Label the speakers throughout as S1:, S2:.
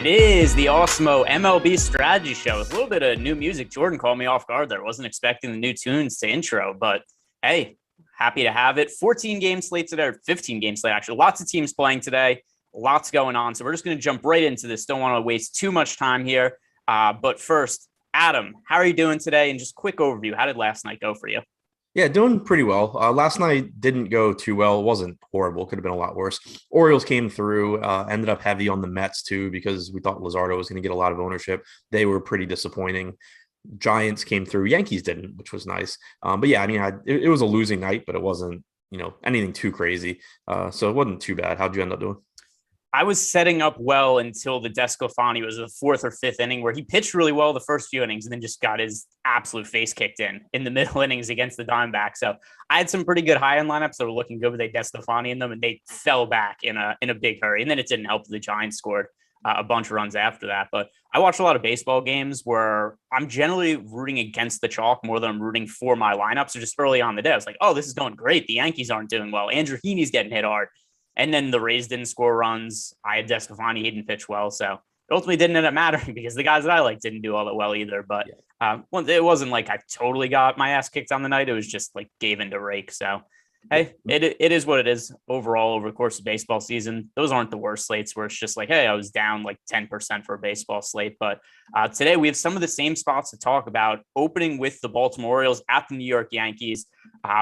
S1: It is the Awesemo MLB Strategy Show with a little bit of new music. Jordan called me off guard there. Wasn't expecting the new tunes to intro, but hey, happy to have it. 14 game slate today, or 15 game slate actually. Lots of teams playing today, lots going on. So we're just going to jump right into this. Don't want to waste too much time here. But first, Adam, how are you doing today? And just quick overview. How did last night go for you?
S2: Yeah, doing pretty well. Last night didn't go too well. It wasn't horrible. Could have been a lot worse. Orioles came through, ended up heavy on the Mets too, because we thought Luzardo was going to get a lot of ownership. They were pretty disappointing. Giants came through. Yankees didn't, which was nice. But yeah, I mean, it was a losing night, but it wasn't, anything too crazy. So it wasn't too bad. How'd you end up doing?
S1: I was setting up well until the DeSclafani was the fourth or fifth inning where he pitched really well the first few innings and then just got his absolute face kicked in the middle innings against the Diamondbacks. So I had some pretty good high-end lineups that were looking good with a DeSclafani in them, and they fell back in a big hurry. And then it didn't help the Giants scored a bunch of runs after that. But I watched a lot of baseball games where I'm generally rooting against the chalk more than I'm rooting for my lineups. So just early on in the day, I was like, oh, this is going great. The Yankees aren't doing well. Andrew Heaney's getting hit hard. And then the Rays didn't score runs. I had DeSclafani, he didn't pitch well. So it ultimately didn't end up mattering because the guys that I like didn't do all that well either. But it wasn't like I totally got my ass kicked on the night. It was just like gave into rake. So, hey, it is what it is overall over the course of baseball season. Those aren't the worst slates where it's just like, hey, I was down like 10% for a baseball slate. But today we have some of the same spots to talk about, opening with the Baltimore Orioles at the New York Yankees.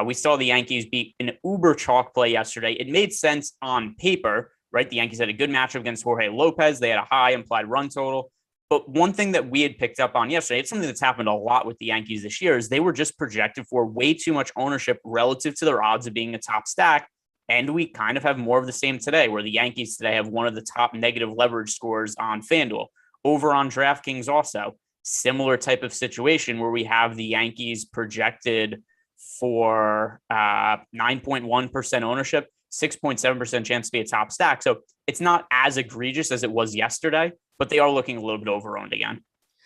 S1: We saw the Yankees beat an uber chalk play yesterday. It made sense on paper, right? The Yankees had a good matchup against Jorge Lopez. They had a high implied run total. But one thing that we had picked up on yesterday, it's something that's happened a lot with the Yankees this year, is they were just projected for way too much ownership relative to their odds of being a top stack. And we kind of have more of the same today, where the Yankees today have one of the top negative leverage scores on FanDuel. Over on DraftKings also, similar type of situation where we have the Yankees projected for 9.1% ownership, 6.7% chance to be a top stack. So it's not as egregious as it was yesterday, but they are looking a little bit overowned again.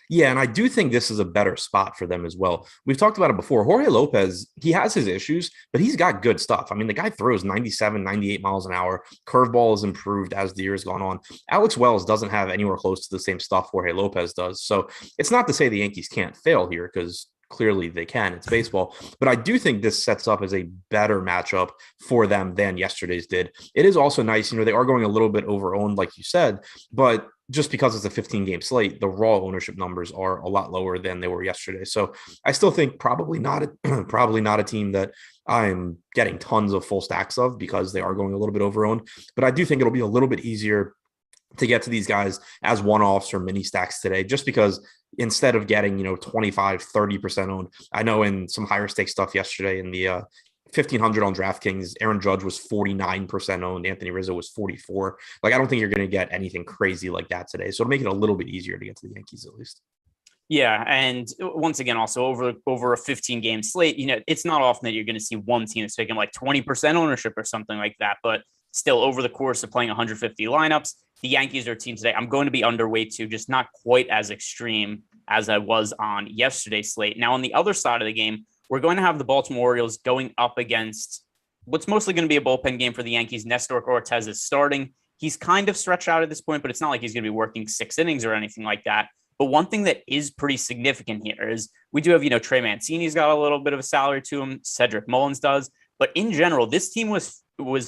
S2: Yeah, and I do think this is a better spot for them as well. We've talked about it before. Jorge Lopez, he has his issues, but he's got good stuff. I mean, the guy throws 97, 98 miles an hour. Curveball has improved as the year has gone on. Alex Wells doesn't have anywhere close to the same stuff Jorge Lopez does. So it's not to say the Yankees can't fail here, because clearly they can. It's baseball. But I do think this sets up as a better matchup for them than yesterday's did. It is also nice, they are going a little bit overowned, like you said, but just because it's a 15-game slate, the raw ownership numbers are a lot lower than they were yesterday. So I still think probably not a team that I'm getting tons of full stacks of, because they are going a little bit overowned. But I do think it'll be a little bit easier to get to these guys as one-offs or mini stacks today, just because instead of getting, 25, 30% owned, I know in some higher stake stuff yesterday in the 1,500 on DraftKings, Aaron Judge was 49% owned. Anthony Rizzo was 44. Like, I don't think you're going to get anything crazy like that today. So it'll make it a little bit easier to get to the Yankees at least.
S1: Yeah. And once again, also over a 15 game slate, it's not often that you're going to see one team that's taking like 20% ownership or something like that. But still, over the course of playing 150 lineups, the Yankees are a team today I'm going to be underweight to, just not quite as extreme as I was on yesterday's slate. Now, on the other side of the game, we're going to have the Baltimore Orioles going up against what's mostly going to be a bullpen game for the Yankees. Nestor Cortes is starting. He's kind of stretched out at this point, but it's not like he's going to be working 6 innings or anything like that. But one thing that is pretty significant here is we do have, Trey Mancini's got a little bit of a salary to him. Cedric Mullins does. But in general, this team was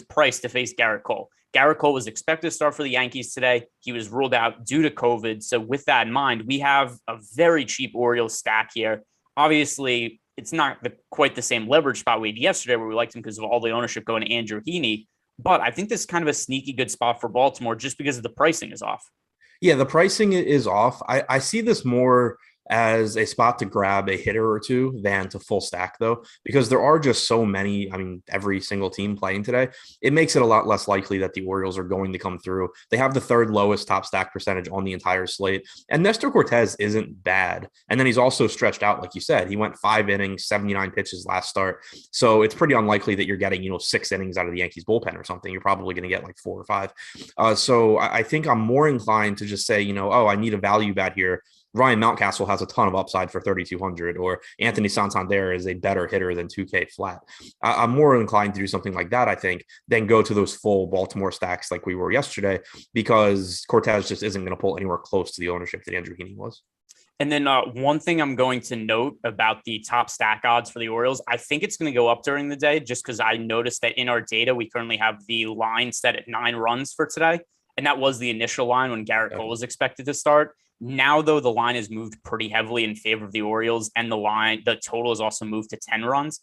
S1: priced to face Garrett Cole. Garrett Cole was expected to start for the Yankees today. He was ruled out due to COVID. So with that in mind, we have a very cheap Orioles stack here. Obviously, it's not quite the same leverage spot we had yesterday where we liked him because of all the ownership going to Andrew Heaney. But I think this is kind of a sneaky good spot for Baltimore just because the pricing is off.
S2: Yeah, the pricing is off. I see this more as a spot to grab a hitter or two than to full stack, though, because there are just so many. I mean, every single team playing today, it makes it a lot less likely that the Orioles are going to come through. They have the third lowest top stack percentage on the entire slate, and Nestor Cortes isn't bad. And then he's also stretched out, like you said. He went 5 innings, 79 pitches last start. So it's pretty unlikely that you're getting, 6 innings out of the Yankees bullpen or something. You're probably going to get like 4 or 5. So I think I'm more inclined to just say, I need a value bet here Ryan Mountcastle has a ton of upside for 3,200, or Anthony Santander is a better hitter than 2K flat. I'm more inclined to do something like that, I think, than go to those full Baltimore stacks like we were yesterday, because Cortez just isn't going to pull anywhere close to the ownership that Andrew Heaney was.
S1: And then one thing I'm going to note about the top stack odds for the Orioles, I think it's going to go up during the day, just because I noticed that in our data, we currently have the line set at 9 runs for today. And that was the initial line when Garrett Cole was expected to start. Now, though, the line has moved pretty heavily in favor of the Orioles, and the total has also moved to 10 runs.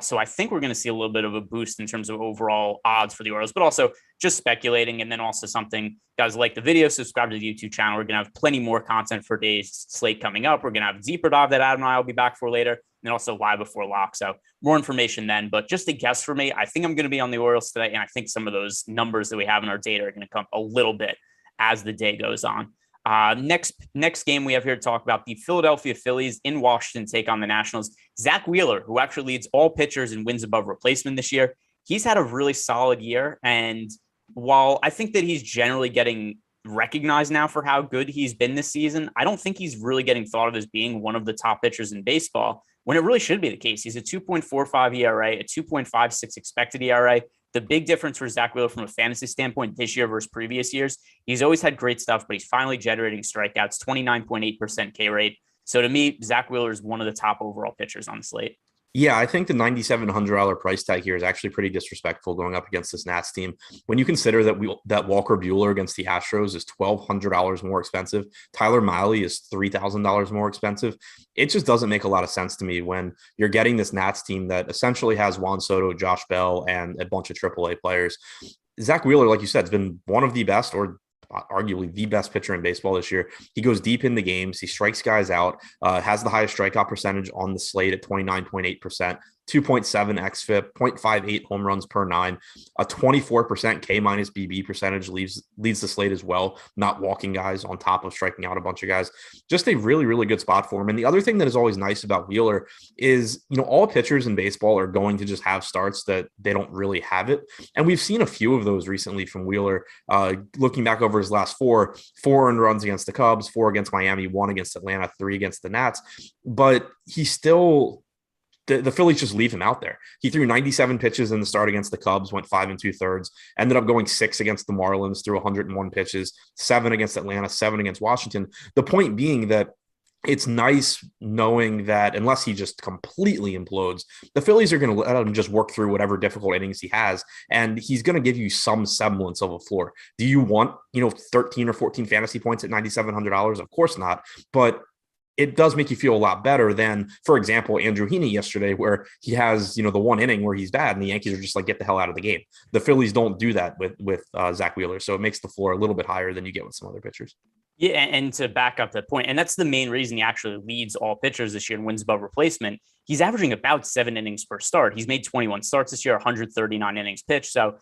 S1: So I think we're going to see a little bit of a boost in terms of overall odds for the Orioles, but also just speculating. And then also something, guys, like the video, subscribe to the YouTube channel. We're going to have plenty more content for today's slate coming up. We're going to have a deeper dive that Adam and I will be back for later, and then also live before lock. So more information then, but just a guess for me, I think I'm going to be on the Orioles today. And I think some of those numbers that we have in our data are going to come a little bit as the day goes on. Next game we have here to talk about, the Philadelphia Phillies in Washington take on the Nationals. Zack Wheeler, who actually leads all pitchers in wins above replacement this year, he's had a really solid year. And while I think that he's generally getting recognized now for how good he's been this season, I don't think he's really getting thought of as being one of the top pitchers in baseball, when it really should be the case. He's a 2.45 ERA, a 2.56 expected ERA. The big difference for Zack Wheeler from a fantasy standpoint this year versus previous years, he's always had great stuff, but he's finally generating strikeouts, 29.8% K rate. So to me, Zack Wheeler is one of the top overall pitchers on the slate.
S2: Yeah, I think the $9,700 price tag here is actually pretty disrespectful going up against this Nats team. When you consider that Walker Buehler against the Astros is $1,200 more expensive, Tyler Mahle is $3,000 more expensive, it just doesn't make a lot of sense to me when you're getting this Nats team that essentially has Juan Soto, Josh Bell, and a bunch of AAA players. Zack Wheeler, like you said, has been one of the best, or arguably the best pitcher in baseball this year. He goes deep in the games. He strikes guys out, has the highest strikeout percentage on the slate at 29.8%, 2.7 xFIP, 0.58 home runs per 9, a 24% K minus BB percentage leads the slate as well, not walking guys on top of striking out a bunch of guys. Just a really, really good spot for him. And the other thing that is always nice about Wheeler is, all pitchers in baseball are going to just have starts that they don't really have it. And we've seen a few of those recently from Wheeler. Looking back over his last four earned runs against the Cubs, 4 against Miami, 1 against Atlanta, 3 against the Nats. But he still... The Phillies just leave him out there. He threw 97 pitches in the start against the Cubs, went 5 2/3, ended up going 6 against the Marlins, threw 101 pitches, 7 against Atlanta, 7 against Washington. The point being that it's nice knowing that unless he just completely implodes, the Phillies are going to let him just work through whatever difficult innings he has, and he's going to give you some semblance of a floor. Do you want, 13 or 14 fantasy points at $9,700? Of course not, but it does make you feel a lot better than, for example, Andrew Heaney yesterday, where he has, the one inning where he's bad and the Yankees are just like, get the hell out of the game. The Phillies don't do that with Zack Wheeler. So it makes the floor a little bit higher than you get with some other pitchers.
S1: Yeah, and to back up that point, and that's the main reason he actually leads all pitchers this year and wins above replacement. He's averaging about 7 innings per start. He's made 21 starts this year, 139 innings pitched. So,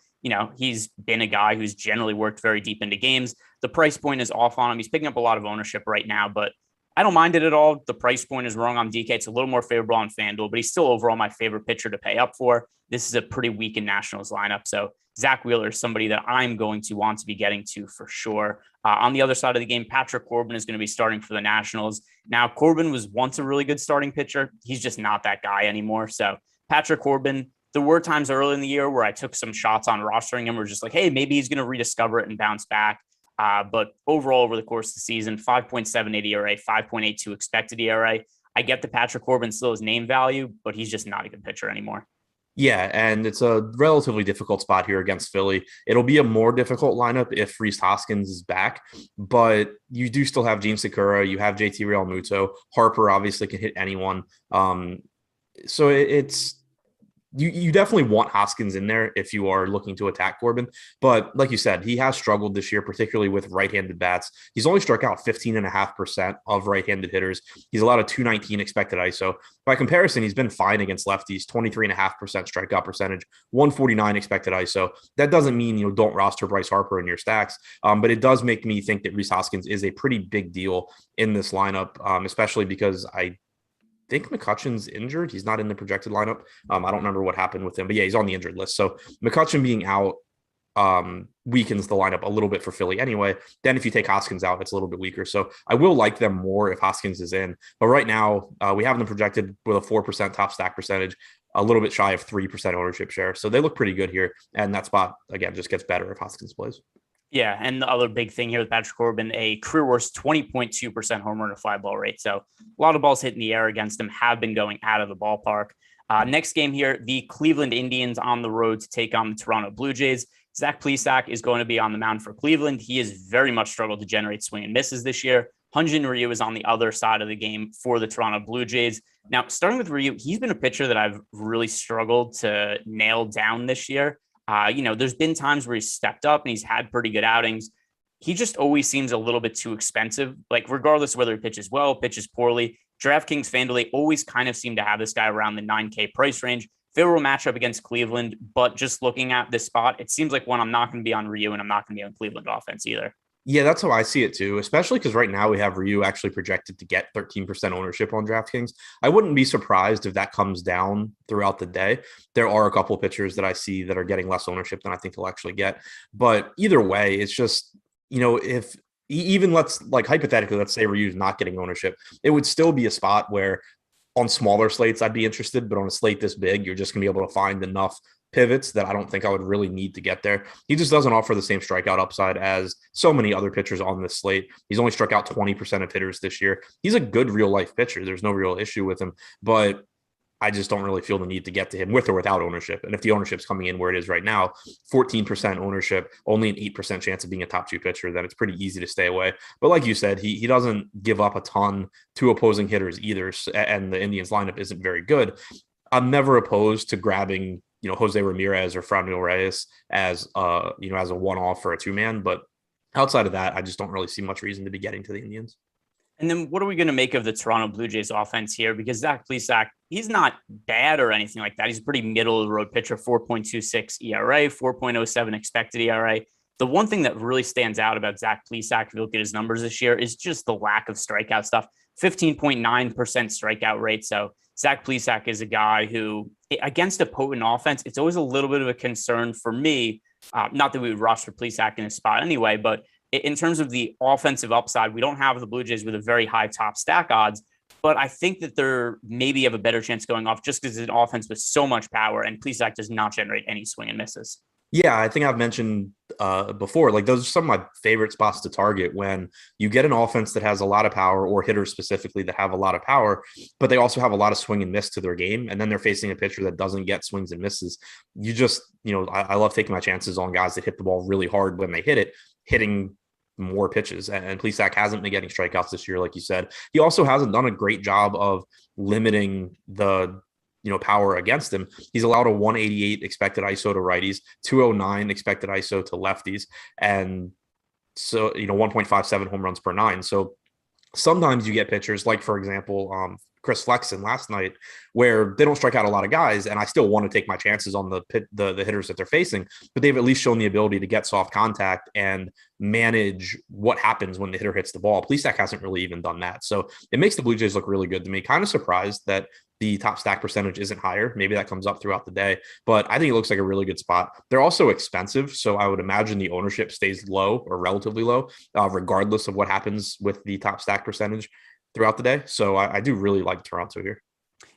S1: he's been a guy who's generally worked very deep into games. The price point is off on him. He's picking up a lot of ownership right now, but I don't mind it at all. The price point is wrong on DK. It's a little more favorable on FanDuel, but he's still overall my favorite pitcher to pay up for. This is a pretty weak in Nationals lineup. So Zack Wheeler is somebody that I'm going to want to be getting to for sure. On the other side of the game, Patrick Corbin is going to be starting for the Nationals. Now, Corbin was once a really good starting pitcher. He's just not that guy anymore. So Patrick Corbin, there were times early in the year where I took some shots on rostering him. We're just like, hey, maybe he's going to rediscover it and bounce back. But overall, over the course of the season, 5.78 ERA, 5.82 expected ERA. I get the Patrick Corbin still has name value, but he's just not a good pitcher anymore.
S2: Yeah, and it's a relatively difficult spot here against Philly. It'll be a more difficult lineup if Rhys Hoskins is back, but you do still have Gene Segura, you have JT Realmuto. Harper obviously can hit anyone. So it's You definitely want Hoskins in there if you are looking to attack Corbin. But like you said, he has struggled this year, particularly with right-handed bats. He's only struck out 15.5% of right-handed hitters. He's allowed a 219 expected ISO. By comparison, he's been fine against lefties, 23.5% strikeout percentage, 149 expected ISO. That doesn't mean, don't roster Bryce Harper in your stacks, but it does make me think that Rhys Hoskins is a pretty big deal in this lineup, especially because I think McCutcheon's injured. He's not in the projected lineup. I don't remember what happened with him, but yeah, he's on the injured list. So McCutcheon being out, weakens the lineup a little bit for Philly anyway. Then if you take Hoskins out, it's a little bit weaker. So I will like them more if Hoskins is in. But right now, we have them projected with a 4% top stack percentage, a little bit shy of 3% ownership share. So they look pretty good here. And that spot, again, just gets better if Hoskins plays.
S1: Yeah, and the other big thing here with Patrick Corbin, a career worst 20.2% home run to fly ball rate. So a lot of balls hitting the air against him have been going out of the ballpark. Next game here, the Cleveland Indians on the road to take on the Toronto Blue Jays. Zach Plesac is going to be on the mound for Cleveland. He has very much struggled to generate swing and misses this year. Hyun-Jin Ryu is on the other side of the game for the Toronto Blue Jays. Now, starting with Ryu, he's been a pitcher that I've really struggled to nail down this year. There's been times where he's stepped up and he's had pretty good outings. He just always seems a little bit too expensive. Like, regardless of whether he pitches well, pitches poorly, DraftKings, FanDuel, they always kind of seem to have this guy around the 9K price range. Favorable matchup against Cleveland, but just looking at this spot, it seems like one, I'm not going to be on Ryu and I'm not going to be on Cleveland offense either.
S2: Yeah, that's how I see it too, especially because right now we have Ryu actually projected to get 13% ownership on DraftKings. I wouldn't be surprised if that comes down throughout the day. There are a couple of pitchers that I see that are getting less ownership than I think they'll actually get. But either way, it's just, if even hypothetically, let's say Ryu's not getting ownership, it would still be a spot where on smaller slates, I'd be interested, but on a slate this big, you're just going to be able to find enough pivots that I don't think I would really need to get there. He just doesn't offer the same strikeout upside as so many other pitchers on this slate. He's only struck out 20% of hitters this year. He's a good real life pitcher. There's no real issue with him, but I just don't really feel the need to get to him with or without ownership. And if the ownership's coming in where it is right now, 14% ownership, only an 8% chance of being a top 2 pitcher, then it's pretty easy to stay away. But like you said, he doesn't give up a ton to opposing hitters either. And the Indians lineup isn't very good. I'm never opposed to grabbing, Jose Ramirez or Franmil Reyes as a one-off or a two-man. But outside of that, I just don't really see much reason to be getting to the Indians.
S1: And then what are we going to make of the Toronto Blue Jays offense here? Because Zach Plesac, he's not bad or anything like that. He's a pretty middle-of-the-road pitcher, 4.26 ERA, 4.07 expected ERA. The one thing that really stands out about Zach Plesac, if you look at his numbers this year, is just the lack of strikeout stuff, 15.9% strikeout rate. So Zach Plesac is a guy who, against a potent offense, it's always a little bit of a concern for me. Not that we would roster Plesac in a spot anyway, but in terms of the offensive upside, we don't have the Blue Jays with a very high top stack odds, but I think that they're maybe have a better chance going off just because it's an offense with so much power, and Plesac does not generate any swing and misses.
S2: Yeah, I think I've mentioned before, like those are some of my favorite spots to target when you get an offense that has a lot of power, or hitters specifically that have a lot of power, but they also have a lot of swing and miss to their game. And then they're facing a pitcher that doesn't get swings and misses. You just, I love taking my chances on guys that hit the ball really hard when they hit it, hitting more pitches. And Plesac hasn't been getting strikeouts this year, like you said. He also hasn't done a great job of limiting the power against him. He's allowed a 188 expected ISO to righties, 209 expected ISO to lefties, and so 1.57 home runs per 9. So sometimes you get pitchers like, for example, Chris Flexen last night, where they don't strike out a lot of guys, and I still want to take my chances on the hitters that they're facing, but they've at least shown the ability to get soft contact and manage what happens when the hitter hits the ball. Plesac hasn't really even done that. So it makes the Blue Jays look really good to me. Kind of surprised that the top stack percentage isn't higher. Maybe that comes up throughout the day, but I think it looks like a really good spot. They're also expensive, so I would imagine the ownership stays low or relatively low, regardless of what happens with the top stack percentage throughout the day. So I do really like Toronto here.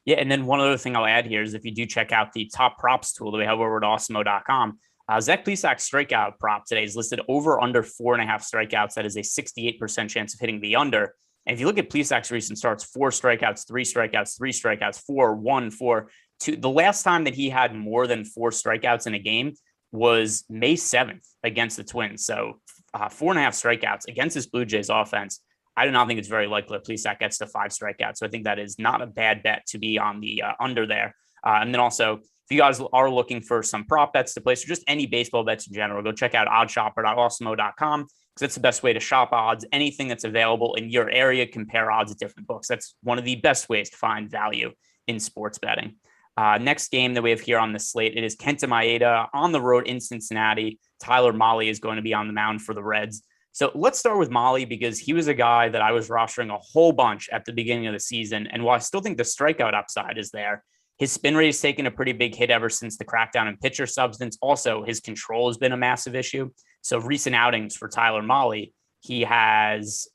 S1: Yeah, and then one other thing I'll add here is if you do check out the top props tool that we have over at Awesemo.com, Zach Plesac's strikeout prop today is listed over under 4.5 strikeouts. That is a 68% chance of hitting the under. And if you look at Plesac's recent starts, 4 strikeouts, 3 strikeouts, 3 strikeouts, 4, 1, 4, 2. The last time that he had more than 4 strikeouts in a game was May 7th against the Twins. So 4.5 strikeouts against this Blue Jays offense. I do not think it's very likely that Plesac gets to 5 strikeouts. So I think that is not a bad bet to be on the under there. And then also, if you guys are looking for some prop bets to place or just any baseball bets in general, go check out oddshopper.awesemo.com because that's the best way to shop odds. Anything that's available in your area, compare odds at different books. That's one of the best ways to find value in sports betting. Next game that we have here on the slate, it is Kenta Maeda on the road in Cincinnati. Tyler Mahle is going to be on the mound for the Reds. So let's start with Mahle because he was a guy that I was rostering a whole bunch at the beginning of the season. And while I still think the strikeout upside is there, His spin rate has taken a pretty big hit ever since the crackdown in pitcher substance. Also, his control has been a massive issue. So recent outings for Tyler Mahle, he's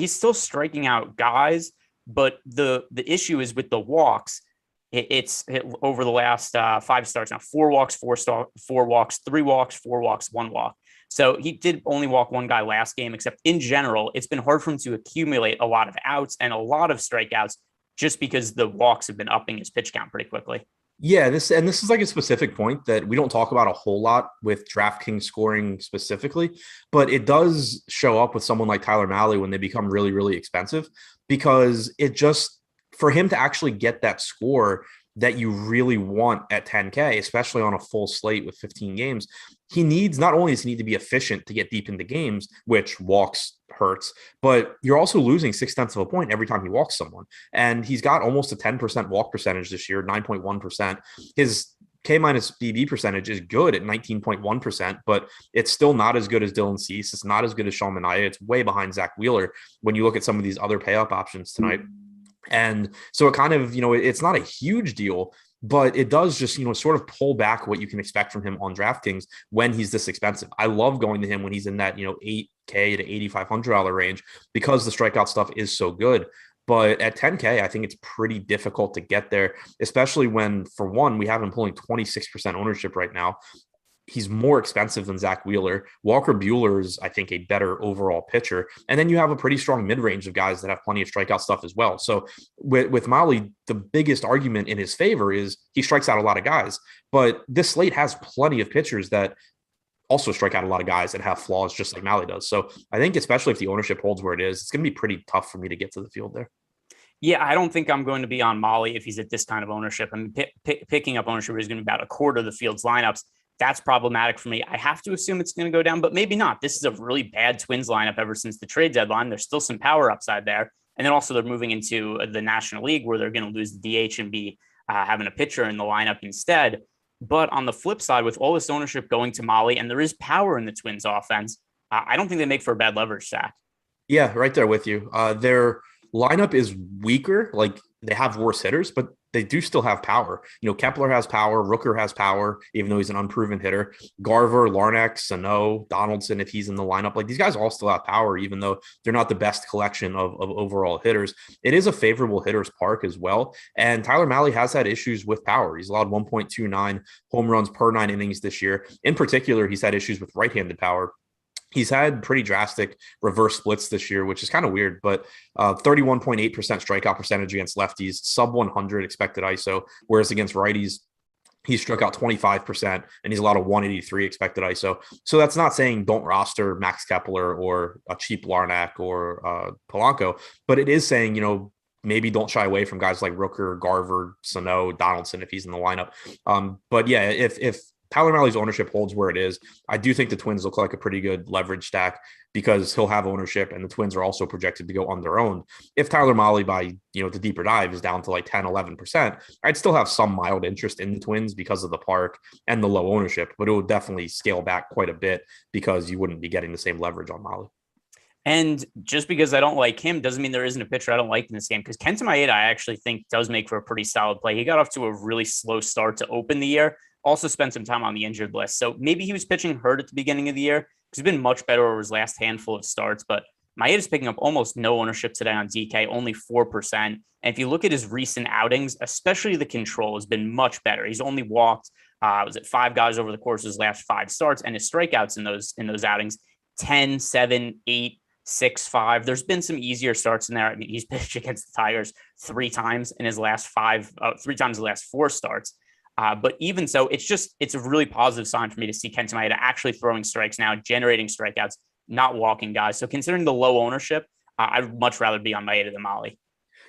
S1: still striking out guys, but the issue is with the walks. It's over the last 5 starts now: 4 walks, 4 walks, 3 walks, 4 walks, 1 walk. So he did only walk 1 guy last game, except in general, it's been hard for him to accumulate a lot of outs and a lot of strikeouts just because the walks have been upping his pitch count pretty quickly.
S2: Yeah, this is like a specific point that we don't talk about a whole lot with DraftKings scoring specifically, but it does show up with someone like Tyler Mahle when they become really, really expensive, because it just, for him to actually get that score that you really want at 10K, especially on a full slate with 15 games, he needs, not only does he need to be efficient to get deep into games, which walks hurts, but you're also losing 0.6 of a point every time he walks someone. And he's got almost a 10% walk percentage this year, 9.1%. His K minus BB percentage is good at 19.1%, but it's still not as good as Dylan Cease. It's not as good as Sean Manaea. It's way behind Zack Wheeler when you look at some of these other pay up options tonight. And so it kind of, it's not a huge deal, but it does just, sort of pull back what you can expect from him on DraftKings when he's this expensive. I love going to him when he's in that, $8K to $8,500 range, because the strikeout stuff is so good. But at 10K, I think it's pretty difficult to get there, especially when, for one, we have him pulling 26% ownership right now. He's more expensive than Zack Wheeler. Walker Buehler's, I think, a better overall pitcher. And then you have a pretty strong mid-range of guys that have plenty of strikeout stuff as well. So with Mahle, the biggest argument in his favor is he strikes out a lot of guys. But this slate has plenty of pitchers that also strike out a lot of guys and have flaws just like Mahle does. So I think especially if the ownership holds where it is, it's going to be pretty tough for me to get to the field there.
S1: Yeah, I don't think I'm going to be on Mahle if he's at this kind of ownership. I mean, picking up ownership is going to be about a quarter of the field's lineups. That's problematic for me. I have to assume it's going to go down, but maybe not. This is a really bad Twins lineup ever since the trade deadline. There's still some power upside there. And then also they're moving into the National League where they're going to lose the DH and be having a pitcher in the lineup instead. But on the flip side, with all this ownership going to Mahle, and there is power in the Twins offense, I don't think they make for a bad leverage stack.
S2: Yeah, right there with you. Their lineup is weaker. Like, they have worse hitters, but they do still have power. Kepler has power. Rooker has power, even though he's an unproven hitter. Garver, Larnach, Sano, Donaldson, if he's in the lineup. Like, these guys all still have power, even though they're not the best collection of overall hitters. It is a favorable hitter's park as well. And Tyler Mahle has had issues with power. He's allowed 1.29 home runs per 9 innings this year. In particular, he's had issues with right-handed power. He's had pretty drastic reverse splits this year, which is kind of weird, but 31.8% strikeout percentage against lefties, sub 100 expected ISO, whereas against righties, he struck out 25% and he's allowed a 183 expected ISO. So that's not saying don't roster Max Kepler or a cheap Larnach or Polanco, but it is saying, maybe don't shy away from guys like Rooker, Garver, Sano, Donaldson if he's in the lineup. But yeah, if Tyler Mahle's ownership holds where it is, I do think the Twins look like a pretty good leverage stack because he'll have ownership and the Twins are also projected to go on their own. If Tyler Mahle by, the deeper dive is down to like 10, 11%, I'd still have some mild interest in the Twins because of the park and the low ownership, but it would definitely scale back quite a bit because you wouldn't be getting the same leverage on Mahle.
S1: And just because I don't like him doesn't mean there isn't a pitcher I don't like in this game, because Kenta Maeda I actually think does make for a pretty solid play. He got off to a really slow start to open the year. Also spent some time on the injured list. So maybe he was pitching hurt at the beginning of the year because he's been much better over his last handful of starts. But Maeda's picking up almost no ownership today on DK, only 4%. And if you look at his recent outings, especially the control has been much better. He's only walked, 5 guys over the course of his last 5 starts, and his strikeouts in those outings, 10, 7, 8, 6, 5. There's been some easier starts in there. I mean, he's pitched against the Tigers 3 times in his last 4 starts. But even so, it's a really positive sign for me to see Kenta Maeda actually throwing strikes now, generating strikeouts, not walking guys. So considering the low ownership, I'd much rather be on Maeda than Mahle.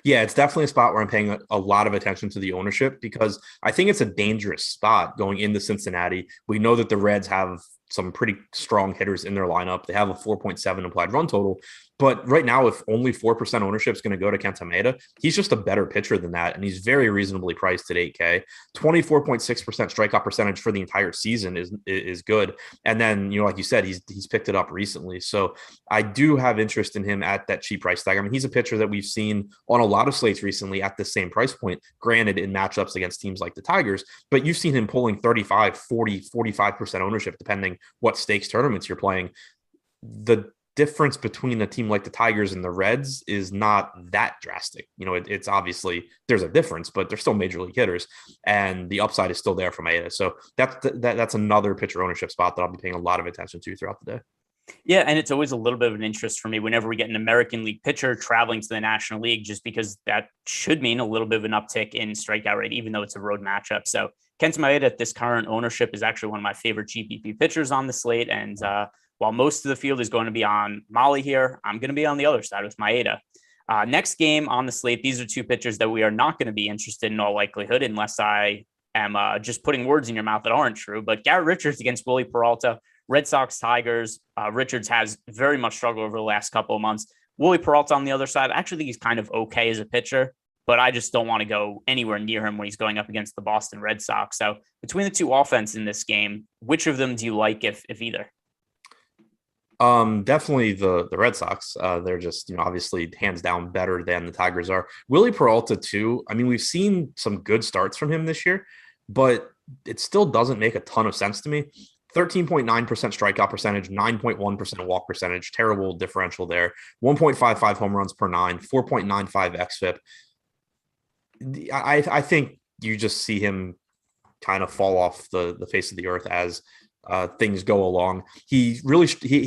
S2: Yeah, it's definitely a spot where I'm paying a lot of attention to the ownership because I think it's a dangerous spot going into Cincinnati. We know that the Reds have some pretty strong hitters in their lineup. They have a 4.7 implied run total, But right now, if only 4% ownership is going to go to Kenta Maeda, he's just a better pitcher than that. And he's very reasonably priced at 8K. 24.6% strikeout percentage for the entire season is good. And then, like you said, he's picked it up recently. So I do have interest in him at that cheap price tag. I mean, he's a pitcher that we've seen on a lot of slates recently at the same price point, granted in matchups against teams like the Tigers, but you've seen him pulling 35, 40, 45% ownership, depending what stakes tournaments you're playing. The difference between a team like the Tigers and the Reds is not that drastic. It's obviously there's a difference, but they're still major league hitters, and the upside is still there for Maeda. So that's another pitcher ownership spot that I'll be paying a lot of attention to throughout the day.
S1: Yeah, and it's always a little bit of an interest for me whenever we get an American League pitcher traveling to the National League, just because that should mean a little bit of an uptick in strikeout rate, even though it's a road matchup. So Kenta Maeda at this current ownership is actually one of my favorite GPP pitchers on the slate, and while most of the field is going to be on Molly here, I'm going to be on the other side with Maeda. Next game on the slate, these are two pitchers that we are not going to be interested in all likelihood, unless I am just putting words in your mouth that aren't true. But Garrett Richards against Willie Peralta, Red Sox, Tigers. Richards has very much struggled over the last couple of months. Willie Peralta on the other side, I actually think he's kind of okay as a pitcher, but I just don't want to go anywhere near him when he's going up against the Boston Red Sox. So between the two offense in this game, which of them do you like, if either?
S2: Definitely the Red Sox. They're just, obviously hands down better than the Tigers are. Willie Peralta too. I mean, we've seen some good starts from him this year, but it still doesn't make a ton of sense to me. 13.9% strikeout percentage, 9.1% walk percentage, terrible differential there. 1.55 home runs per 9, 4.95 xFIP. I think you just see him kind of fall off the face of the earth as things go along. He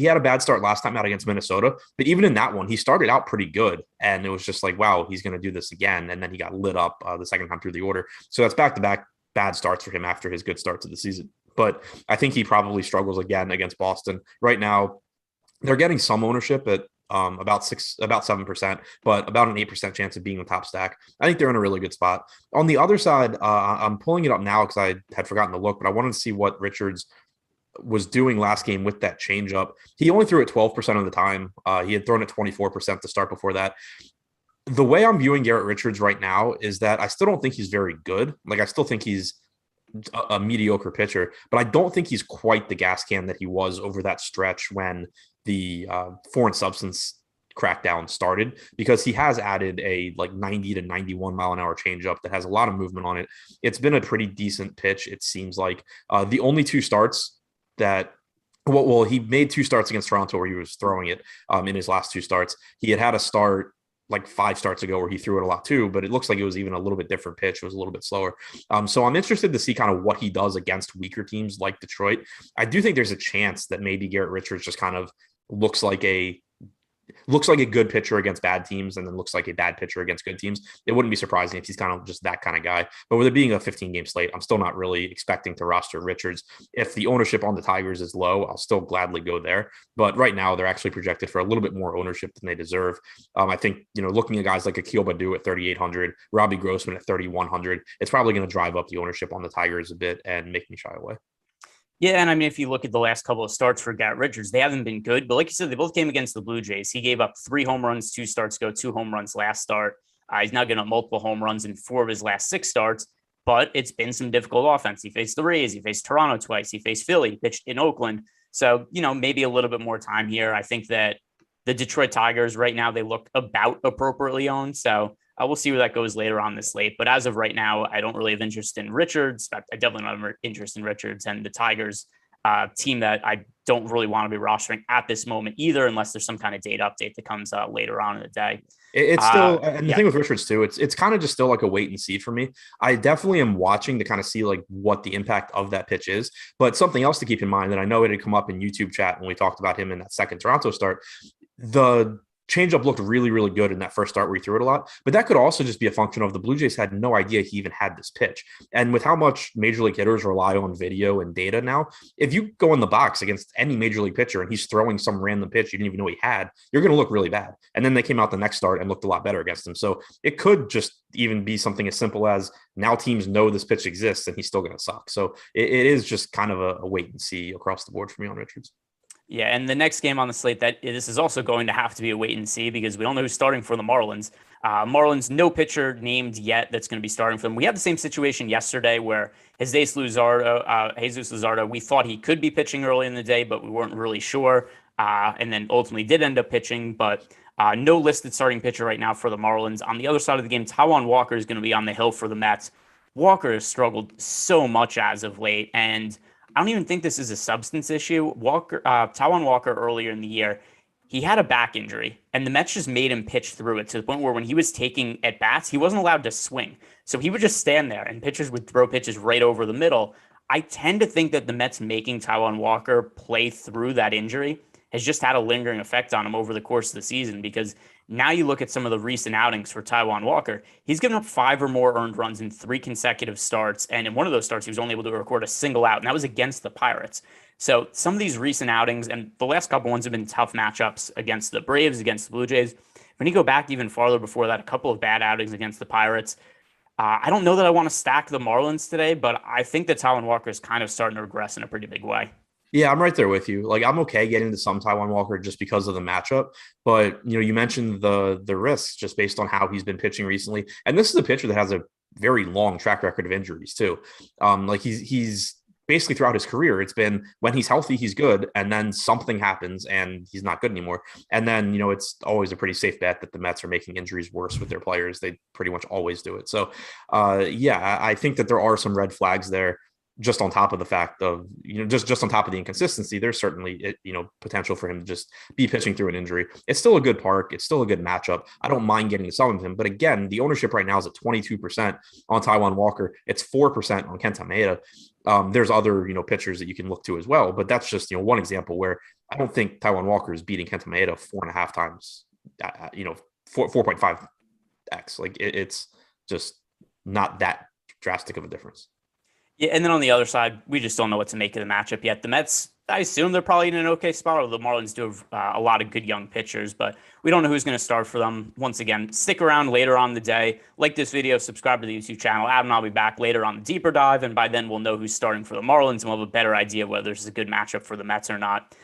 S2: had a bad start last time out against Minnesota, but even in that one, he started out pretty good, and it was just like, wow, he's going to do this again. And then he got lit up the second time through the order. So that's back-to-back bad starts for him after his good start to the season. But I think he probably struggles again against Boston. Right now, they're getting some ownership at about 7%, but about an 8% chance of being the top stack. I think they're in a really good spot. On the other side, I'm pulling it up now because I had forgotten to look, but I wanted to see what Richards was doing last game with that changeup. He only threw it 12% of the time. He had thrown it 24% to start before that. The way I'm viewing Garrett Richards right now is that I still don't think he's very good. Like, I still think he's a mediocre pitcher, but I don't think he's quite the gas can that he was over that stretch when the foreign substance crackdown started, because he has added a 90 to 91 mile an hour changeup that has a lot of movement on it. It's been a pretty decent pitch, it seems like. The only two starts that he made two starts against Toronto where he was throwing it in his last two starts. He had a start like 5 starts ago where he threw it a lot too, but it looks like it was even a little bit different pitch. It was a little bit slower. So I'm interested to see kind of what he does against weaker teams like Detroit. I do think there's a chance that maybe Garrett Richards just kind of looks like a good pitcher against bad teams and then looks like a bad pitcher against good teams. It wouldn't be surprising if he's kind of just that kind of guy. But with it being a 15-game slate, I'm still not really expecting to roster Richards. If the ownership on the Tigers is low, I'll still gladly go there. But right now, they're actually projected for a little bit more ownership than they deserve. I think, looking at guys like Akil Baddoo at 3,800, Robbie Grossman at 3,100, it's probably going to drive up the ownership on the Tigers a bit and make me shy away.
S1: Yeah, and I mean, if you look at the last couple of starts for Garrett Richards, they haven't been good. But like you said, they both came against the Blue Jays. He gave up 3 home runs 2 starts ago, 2 home runs last start. He's now getting up multiple home runs in 4 of his last 6 starts. But it's been some difficult offense. He faced the Rays. He faced Toronto twice. He faced Philly. He pitched in Oakland. So, maybe a little bit more time here. I think that the Detroit Tigers right now, they look about appropriately owned. So we'll see where that goes later on this slate. But as of right now, I don't really have interest in Richards. I definitely don't have interest in Richards and the Tigers. Team that I don't really want to be rostering at this moment either, unless there's some kind of data update that comes later on in the day.
S2: It's still, and the thing with Richards too, it's kind of just still like a wait and see for me. I definitely am watching to kind of see like what the impact of that pitch is. But something else to keep in mind that I know it had come up in YouTube chat when we talked about him in that second Toronto start, the changeup looked really, really good in that first start where he threw it a lot, but that could also just be a function of the Blue Jays had no idea he even had this pitch. And with how much major league hitters rely on video and data now, if you go in the box against any major league pitcher and he's throwing some random pitch you didn't even know he had, you're going to look really bad. And then they came out the next start and looked a lot better against him. So it could just even be something as simple as now teams know this pitch exists and he's still going to suck. So it is just kind of a wait and see across the board for me on Richards.
S1: Yeah, and the next game on the slate, that this is also going to have to be a wait and see because we don't know who's starting for the Marlins. Marlins, no pitcher named yet that's going to be starting for them. We had the same situation yesterday where Jesus Luzardo, we thought he could be pitching early in the day, but we weren't really sure. And then ultimately did end up pitching, but no listed starting pitcher right now for the Marlins. On the other side of the game, Taiwan Walker is going to be on the hill for the Mets. Walker has struggled so much as of late, and I don't even think this is a substance issue. Taiwan Walker earlier in the year, he had a back injury, and the Mets just made him pitch through it to the point where when he was taking at bats, he wasn't allowed to swing. So he would just stand there, and pitchers would throw pitches right over the middle. I tend to think that the Mets making Taiwan Walker play through that injury has just had a lingering effect on him over the course of the season because now you look at some of the recent outings for Taiwan Walker. He's given up 5 or more earned runs in 3 consecutive starts. And in one of those starts, he was only able to record a single out, and that was against the Pirates. So some of these recent outings, and the last couple ones have been tough matchups against the Braves, against the Blue Jays. When you go back even farther before that, a couple of bad outings against the Pirates. I don't know that I want to stack the Marlins today, but I think that Taiwan Walker is kind of starting to regress in a pretty big way.
S2: Yeah, I'm right there with you. Like, I'm okay getting to some Taiwan Walker just because of the matchup. But, you mentioned the risks just based on how he's been pitching recently. And this is a pitcher that has a very long track record of injuries too. Like he's basically throughout his career, it's been when he's healthy, he's good. And then something happens and he's not good anymore. And then, it's always a pretty safe bet that the Mets are making injuries worse with their players. They pretty much always do it. So, yeah, I think that there are some red flags there. Just on top of the fact of, just on top of the inconsistency, there's certainly, potential for him to just be pitching through an injury. It's still a good park. It's still a good matchup. I don't mind getting some of him. But again, the ownership right now is at 22% on Taiwan Walker. It's 4% on Kenta Maeda. There's other, pitchers that you can look to as well. But that's just, one example where I don't think Taiwan Walker is beating Kenta Maeda 4.5 times, 4.5x. Like it's just not that drastic of a difference.
S1: Yeah, and then on the other side, we just don't know what to make of the matchup yet. The Mets, I assume they're probably in an okay spot, or the Marlins do have a lot of good young pitchers, but we don't know who's going to start for them. Once again, stick around later on the day. Like this video, subscribe to the YouTube channel. Adam and I'll be back later on the deeper dive, and by then we'll know who's starting for the Marlins, and we'll have a better idea of whether this is a good matchup for the Mets or not.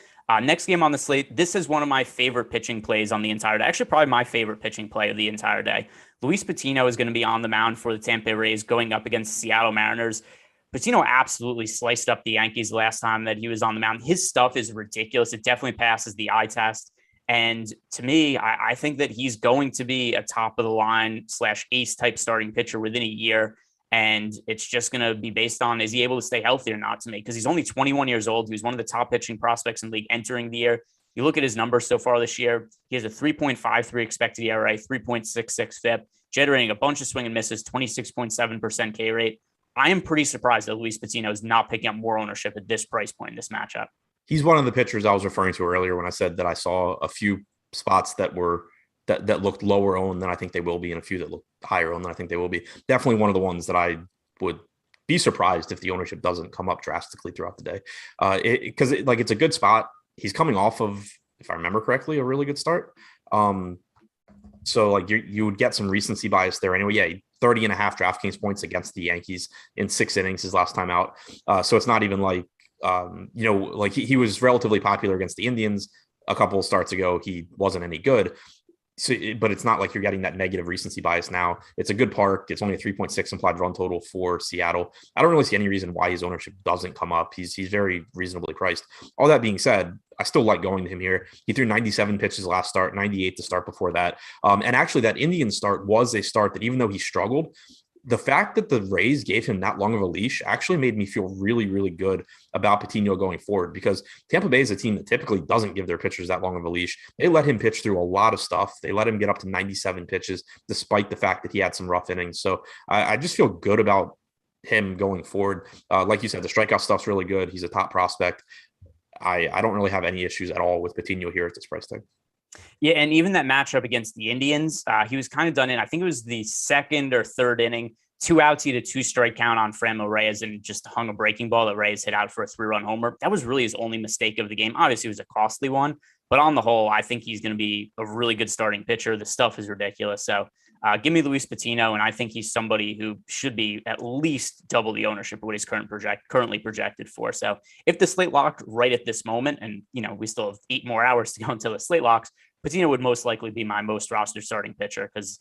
S1: Next game on the slate, this is one of my favorite pitching plays on the entire day. Actually, probably my favorite pitching play of the entire day. Luis Pitino is going to be on the mound for the Tampa Bay Rays going up against the Seattle Mariners. Pitino absolutely sliced up the Yankees last time that he was on the mound. His stuff is ridiculous. It definitely passes the eye test. And to me, I think that he's going to be a top of the line / ace type starting pitcher within a year. And it's just going to be based on, is he able to stay healthy or not, to me? Because he's only 21 years old. He was one of the top pitching prospects in the league entering the year. You look at his numbers so far this year, he has a 3.53 expected ERA, 3.66 FIP, generating a bunch of swing and misses, 26.7% K rate. I am pretty surprised that Luis Pitino is not picking up more ownership at this price point in this matchup.
S2: He's one of the pitchers I was referring to earlier when I said that I saw a few spots that were that looked lower owned than I think they will be, and a few that look higher owned than I think they will be. Definitely one of the ones that I would be surprised if the ownership doesn't come up drastically throughout the day. Because it's a good spot. He's coming off of, if I remember correctly, a really good start. So you would get some recency bias there anyway. Yeah, 30.5 DraftKings points against the Yankees in 6 innings his last time out. So it's not even like, he was relatively popular against the Indians a couple of starts ago. He wasn't any good. So, but it's not like you're getting that negative recency bias now. It's a good park. It's only a 3.6 implied run total for Seattle. I don't really see any reason why his ownership doesn't come up. He's very reasonably priced. All that being said, I still like going to him here. He threw 97 pitches last start, 98 to start before that. And actually that Indian start was a start that, even though he struggled, the fact that the Rays gave him that long of a leash actually made me feel really, really good about Pitino going forward, because Tampa Bay is a team that typically doesn't give their pitchers that long of a leash. They let him pitch through a lot of stuff. They let him get up to 97 pitches, despite the fact that he had some rough innings. So I just feel good about him going forward. Like you said, the strikeout stuff's really good. He's a top prospect. I don't really have any issues at all with Pitino here at this price tag.
S1: Yeah, and even that matchup against the Indians, he was kind of done in, I think it was the second or third inning, 2 outs, he had a 2-strike count on Franmil Reyes and just hung a breaking ball that Reyes hit out for a 3-run homer. That was really his only mistake of the game. Obviously, it was a costly one, but on the whole, I think he's going to be a really good starting pitcher. The stuff is ridiculous. So Give me Luis Pitino, and I think he's somebody who should be at least double the ownership of what he's currently projected for. So if the slate locked right at this moment, and we still have 8 more hours to go until the slate locks, Pitino would most likely be my most rostered starting pitcher because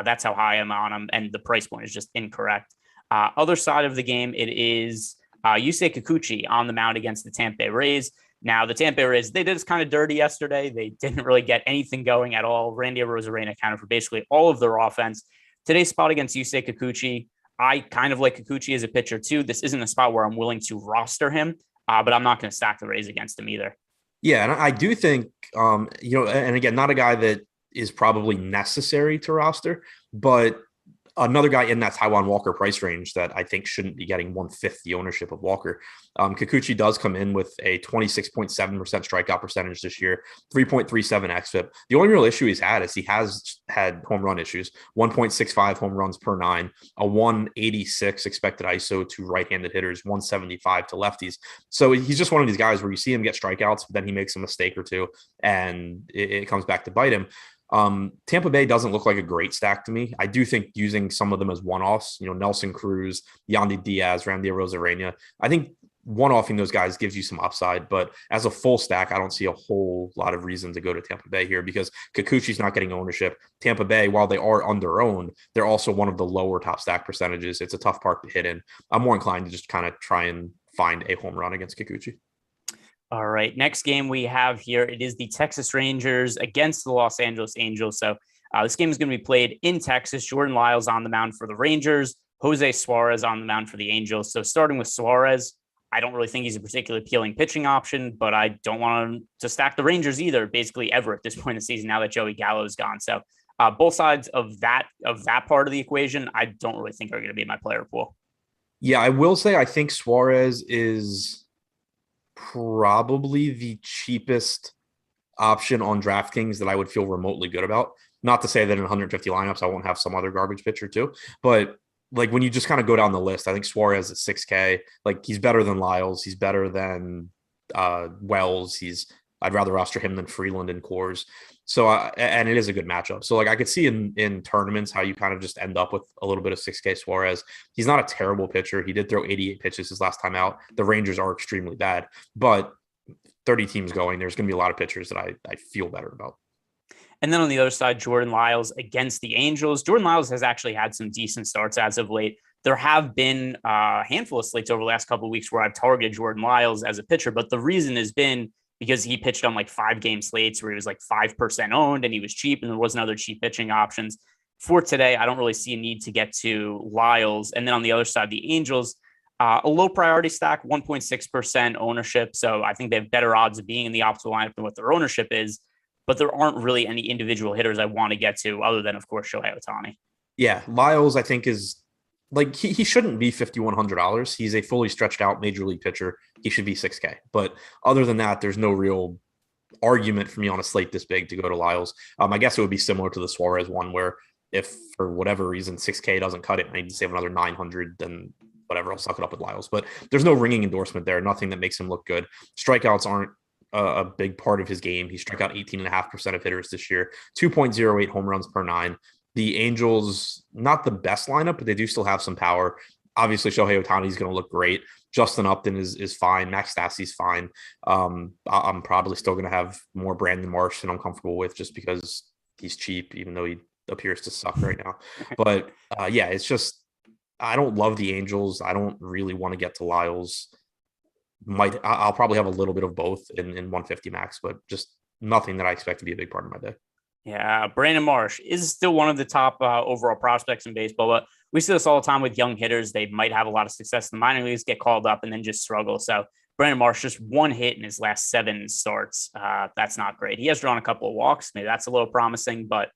S1: that's how high I'm on him, and the price point is just incorrect. Other side of the game, it is Yusei Kikuchi on the mound against the Tampa Bay Rays. Now, the Tampa Bay Rays, they did us kind of dirty yesterday. They didn't really get anything going at all. Randy Arozarena accounted for basically all of their offense. Today's spot against Yusei Kikuchi, I kind of like Kikuchi as a pitcher too. This isn't a spot where I'm willing to roster him, but I'm not going to stack the Rays against him either.
S2: Yeah, and I do think, and again, not a guy that is probably necessary to roster, but another guy in that Taiwan Walker price range that I think shouldn't be getting 1/5 the ownership of Walker. Kikuchi does come in with a 26.7% strikeout percentage this year, 3.37 xFIP. The only real issue he's had is he has had home run issues, 1.65 home runs per 9, a 186 expected ISO to right-handed hitters, 175 to lefties. So he's just one of these guys where you see him get strikeouts, but then he makes a mistake or two, and it comes back to bite him. Tampa Bay doesn't look like a great stack to me. I do think using some of them as one-offs, Nelson Cruz, Yandy Diaz, Randy Arozarena, I think one-offing those guys gives you some upside, but as a full stack, I don't see a whole lot of reason to go to Tampa Bay here because Kikuchi's not getting ownership. Tampa Bay, while they are under-owned, they're also one of the lower top stack percentages. It's a tough park to hit in. I'm more inclined to just kind of try and find a home run against Kikuchi.
S1: All right. Next game we have here, it is the Texas Rangers against the Los Angeles Angels. So this game is going to be played in Texas. Jordan Lyles on the mound for the Rangers, Jose Suarez on the mound for the Angels. So starting with Suarez, I don't really think he's a particularly appealing pitching option, but I don't want him to stack the Rangers either, basically ever at this point in the season now that Joey Gallo is gone. So both sides of that part of the equation, I don't really think are going to be in my player pool.
S2: Yeah, I will say I think Suarez is probably the cheapest option on DraftKings that I would feel remotely good about. Not to say that in 150 lineups, I won't have some other garbage pitcher too, but like when you just kind of go down the list, I think Suarez at 6K, like he's better than Lyles. He's better than Wells. I'd rather roster him than Freeland and Coors. So, and it is a good matchup. So like I could see in tournaments how you kind of just end up with a little bit of 6K Suarez. He's not a terrible pitcher. He did throw 88 pitches his last time out. The Rangers are extremely bad, but 30 teams going, there's going to be a lot of pitchers that I feel better about.
S1: And then on the other side, Jordan Lyles against the Angels. Jordan Lyles has actually had some decent starts as of late. There have been a handful of slates over the last couple of weeks where I've targeted Jordan Lyles as a pitcher, but the reason has been because he pitched on like 5-game slates where he was like 5% owned and he was cheap and there wasn't other cheap pitching options. For today, I don't really see a need to get to Lyles. And then on the other side, the Angels, a low priority stack, 1.6% ownership. So I think they have better odds of being in the optimal lineup than what their ownership is. But there aren't really any individual hitters I want to get to other than, of course, Shohei Ohtani.
S2: Yeah, Lyles, I think, is like he shouldn't be $5,100. He's a fully stretched out major league pitcher. He should be 6K. But other than that, there's no real argument for me on a slate this big to go to Lyles. I guess it would be similar to the Suarez one where if for whatever reason 6K doesn't cut it, I need to save another 900, then whatever, I'll suck it up with Lyles. But there's no ringing endorsement there. Nothing that makes him look good. Strikeouts aren't a big part of his game. He struck out 18.5% of hitters this year, 2.08 home runs per 9. The Angels, not the best lineup, but they do still have some power. Obviously, Shohei Ohtani is going to look great. Justin Upton is fine. Max Stassi's fine. I'm probably still going to have more Brandon Marsh than I'm comfortable with just because he's cheap, even though he appears to suck right now. But yeah, it's just, I don't love the Angels. I don't really want to get to Lyles. I'll probably have a little bit of both in 150 max, but just nothing that I expect to be a big part of my day.
S1: Yeah, Brandon Marsh is still one of the top overall prospects in baseball, but we see this all the time with young hitters. They might have a lot of success in the minor leagues, get called up, and then just struggle. So Brandon Marsh, just one hit in his last 7 starts. That's not great. He has drawn a couple of walks. Maybe that's a little promising, but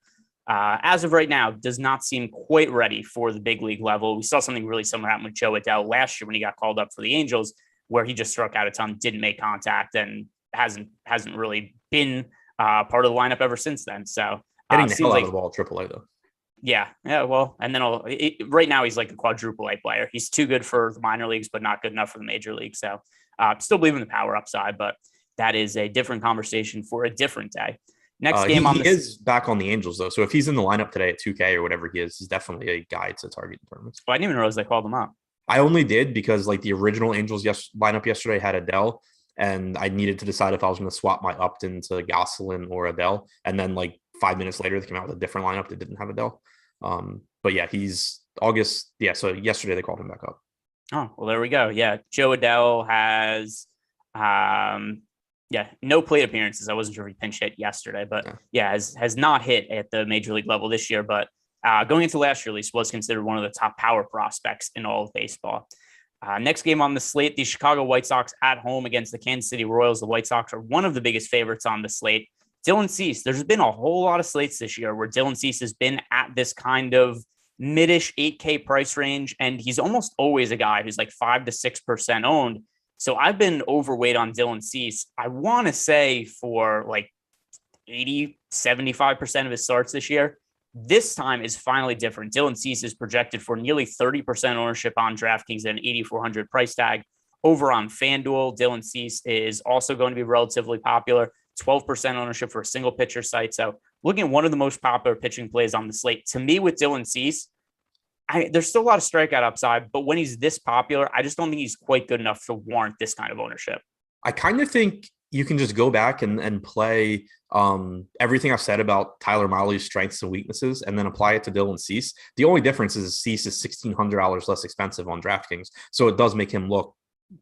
S1: as of right now, does not seem quite ready for the big league level. We saw something really similar happen with Joe Adell last year when he got called up for the Angels, where he just struck out a ton, didn't make contact, and hasn't really been part of the lineup ever since then. So
S2: hitting the hell out of the ball at AAA though.
S1: Yeah. Well, and then right now he's like a quadruple A player. He's too good for the minor leagues, but not good enough for the major league. So still believe in the power upside, but that is a different conversation for a different day. Next game
S2: he is back on the Angels, though. So if he's in the lineup today at 2K or whatever he is, he's definitely a guy to target in tournaments.
S1: I didn't even realize they called him up.
S2: I only did because like the original Angels lineup yesterday had Adele, and I needed to decide if I was going to swap my Upton to Gosselin or Adele. And then like 5 minutes later, they came out with a different lineup that didn't have Adele. But yeah, he's August. Yeah, so yesterday they called him back up.
S1: Oh, well, there we go. Yeah, Joe Adele has no plate appearances. I wasn't sure if he pinch hit yesterday, but has not hit at the major league level this year. But going into last year, at least, was considered one of the top power prospects in all of baseball. Next game on the slate, the Chicago White Sox at home against the Kansas City Royals. The White Sox are one of the biggest favorites on the slate. Dylan Cease, there's been a whole lot of slates this year where Dylan Cease has been at this kind of mid-ish 8K price range, and he's almost always a guy who's like 5 to 6% owned. So I've been overweight on Dylan Cease. I want to say for like 75% of his starts this year. This time is finally different. Dylan Cease is projected for nearly 30% ownership on DraftKings at an 8,400 price tag. Over on FanDuel, Dylan Cease is also going to be relatively popular. 12% ownership for a single pitcher site. So looking at one of the most popular pitching plays on the slate, to me with Dylan Cease, there's still a lot of strikeout upside, but when he's this popular, I just don't think he's quite good enough to warrant this kind of ownership.
S2: I kind of think you can just go back and play everything I've said about Tyler Mahle's strengths and weaknesses and then apply it to Dylan Cease. The only difference is Cease is $1,600 less expensive on DraftKings. So it does make him look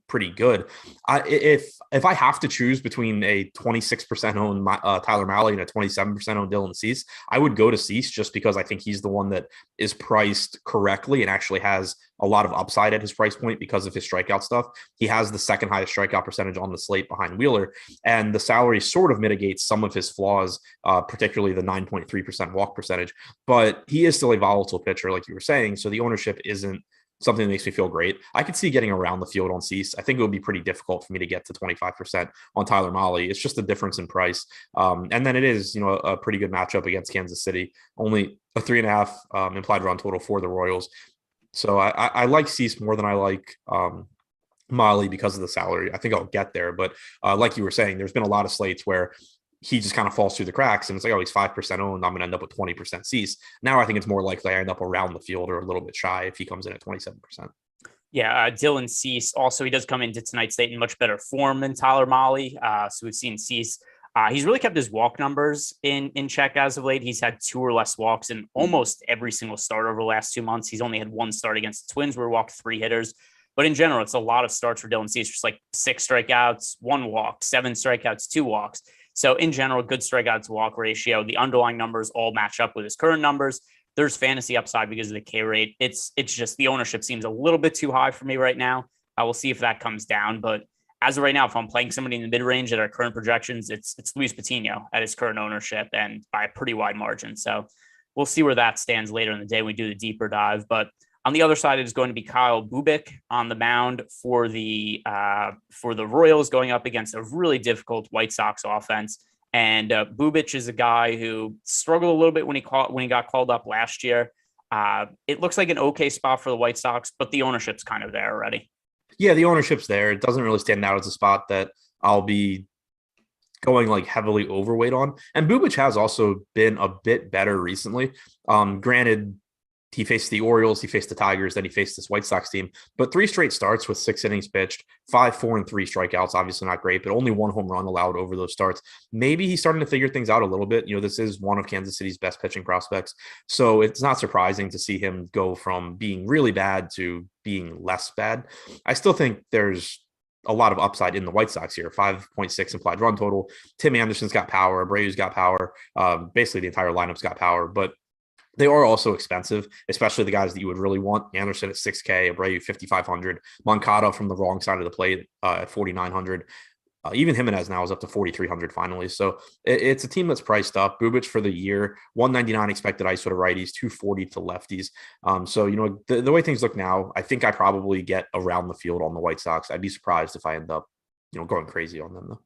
S2: pretty good. If I have to choose between a 26% owned Tyler Mahle and a 27% owned Dylan Cease, I would go to Cease just because I think he's the one that is priced correctly and actually has a lot of upside at his price point because of his strikeout stuff. He has the second highest strikeout percentage on the slate behind Wheeler, and the salary sort of mitigates some of his flaws, particularly the 9.3% walk percentage. But he is still a volatile pitcher, like you were saying, so the ownership isn't something that makes me feel great. I could see getting around the field on Cease. I think it would be pretty difficult for me to get to 25% on Tyler Mahle. It's just a difference in price. And then it is, a pretty good matchup against Kansas City. Only a 3.5 implied run total for the Royals. So I like Cease more than I like Mahle because of the salary. I think I'll get there. But like you were saying, there's been a lot of slates where he just kind of falls through the cracks and it's like, oh, he's 5% owned. I'm going to end up with 20% Cease. Now I think it's more likely I end up around the field or a little bit shy if he comes in at 27%.
S1: Yeah, Dylan Cease, also, he does come into tonight's slate in much better form than Tyler Mahle. So we've seen Cease. He's really kept his walk numbers in check as of late. He's had 2 or less walks in almost every single start over the last 2 months. He's only had 1 start against the Twins where he walked 3 hitters. But in general, it's a lot of starts for Dylan Cease, just like 6 strikeouts, 1 walk, 7 strikeouts, 2 walks. So in general, good strikeout to walk ratio. The underlying numbers all match up with his current numbers. There's fantasy upside because of the K rate. It's just the ownership seems a little bit too high for me right now. I will see if that comes down. But as of right now, if I'm playing somebody in the mid range at our current projections, it's Luis Pitino at his current ownership and by a pretty wide margin. So we'll see where that stands later in the day when we do the deeper dive. But on the other side, it is going to be Kyle Bubic on the mound for the Royals, going up against a really difficult White Sox offense. And Bubic is a guy who struggled a little bit when he got called up last year. It looks like an okay spot for the White Sox, but the ownership's kind of there already. Yeah,
S2: the ownership's there. It doesn't really stand out as a spot that I'll be going like heavily overweight on. And Bubic has also been a bit better recently. Granted, he faced the Orioles, he faced the Tigers, then he faced this White Sox team. But 3 straight starts with 6 innings pitched, 5, 4, and 3 strikeouts. Obviously not great, but only 1 home run allowed over those starts. Maybe he's starting to figure things out a little bit. This is one of Kansas City's best pitching prospects. So it's not surprising to see him go from being really bad to being less bad. I still think there's a lot of upside in the White Sox here. 5.6 implied run total. Tim Anderson's got power. Abreu's got power. Basically, the entire lineup's got power. But they are also expensive, especially the guys that you would really want. Anderson at $6K, Abreu $5,500, Moncada from the wrong side of the plate at $4,900. Even Jimenez now is up to $4,300 finally. So it's a team that's priced up. Bubic for the year, 199 expected ISO to righties, 240 to lefties. So the way things look now, I think I probably get around the field on the White Sox. I'd be surprised if I end up going crazy on them though.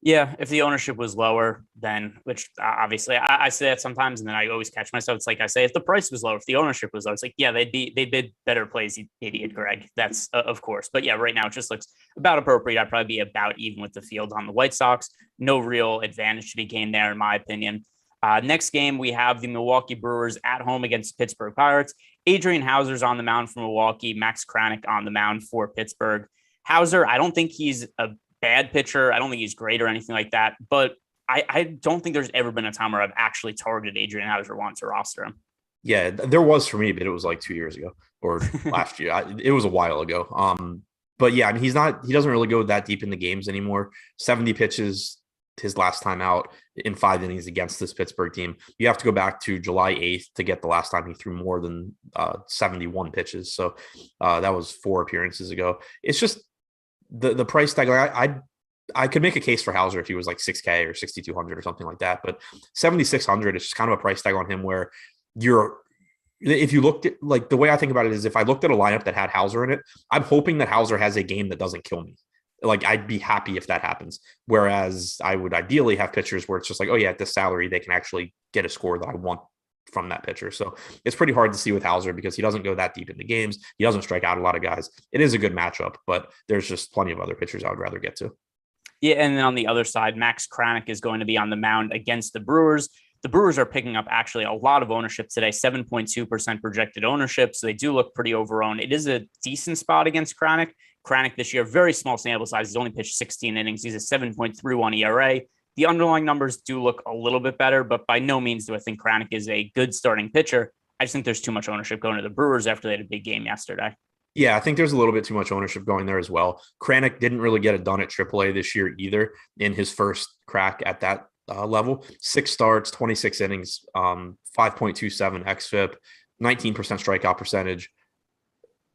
S1: Yeah, if the ownership was lower, then which obviously I say that sometimes, and then I always catch myself. It's like I say, if the price was lower, if the ownership was low, it's like they'd bid better plays, you idiot, Greg. That's of course, but yeah, right now it just looks about appropriate. I'd probably be about even with the field on the White Sox. No real advantage to be gained there, in my opinion. Next game, we have the Milwaukee Brewers at home against Pittsburgh Pirates. Adrian Hauser's on the mound for Milwaukee. Max Kranick on the mound for Pittsburgh. Hauser, I don't think he's a bad pitcher. I don't think he's great or anything like that, but I don't think there's ever been a time where I've actually targeted Adrian Hauser once to roster him.
S2: Yeah, there was for me, but it was like 2 years ago or last year. It was a while ago. But yeah, I mean, he doesn't really go that deep in the games anymore. 70 pitches his last time out in 5 innings against this Pittsburgh team. You have to go back to July 8th to get the last time he threw more than 71 pitches. So that was 4 appearances ago. It's just the price tag. I could make a case for Hauser if he was like 6K or 6,200 or something like that, but 7,600 is just kind of a price tag on him where if you looked at, like, the way I think about it is, if I looked at a lineup that had Hauser in it, I'm hoping that Hauser has a game that doesn't kill me. Like, I'd be happy if that happens. Whereas I would ideally have pitchers where it's just like, oh yeah, at this salary, they can actually get a score that I want from that pitcher. So it's pretty hard to see with Hauser because he doesn't go that deep into games. He doesn't strike out a lot of guys. It is a good matchup, but there's just plenty of other pitchers I would rather get to.
S1: Yeah, and then on the other side, Max Kranick is going to be on the mound against the Brewers. The Brewers are picking up actually a lot of ownership today, 7.2% projected ownership. So they do look pretty overowned. It is a decent spot against Kranick. Kranick this year, very small sample size. He's only pitched 16 innings. He's a 7.31 ERA. The underlying numbers do look a little bit better, but by no means do I think Kranick is a good starting pitcher. I just think there's too much ownership going to the Brewers after they had a big game yesterday.
S2: Yeah, I think there's a little bit too much ownership going there as well. Kranick didn't really get it done at AAA this year either in his first crack at that level. 6 starts, 26 innings, 5.27 xFIP, 19% strikeout percentage.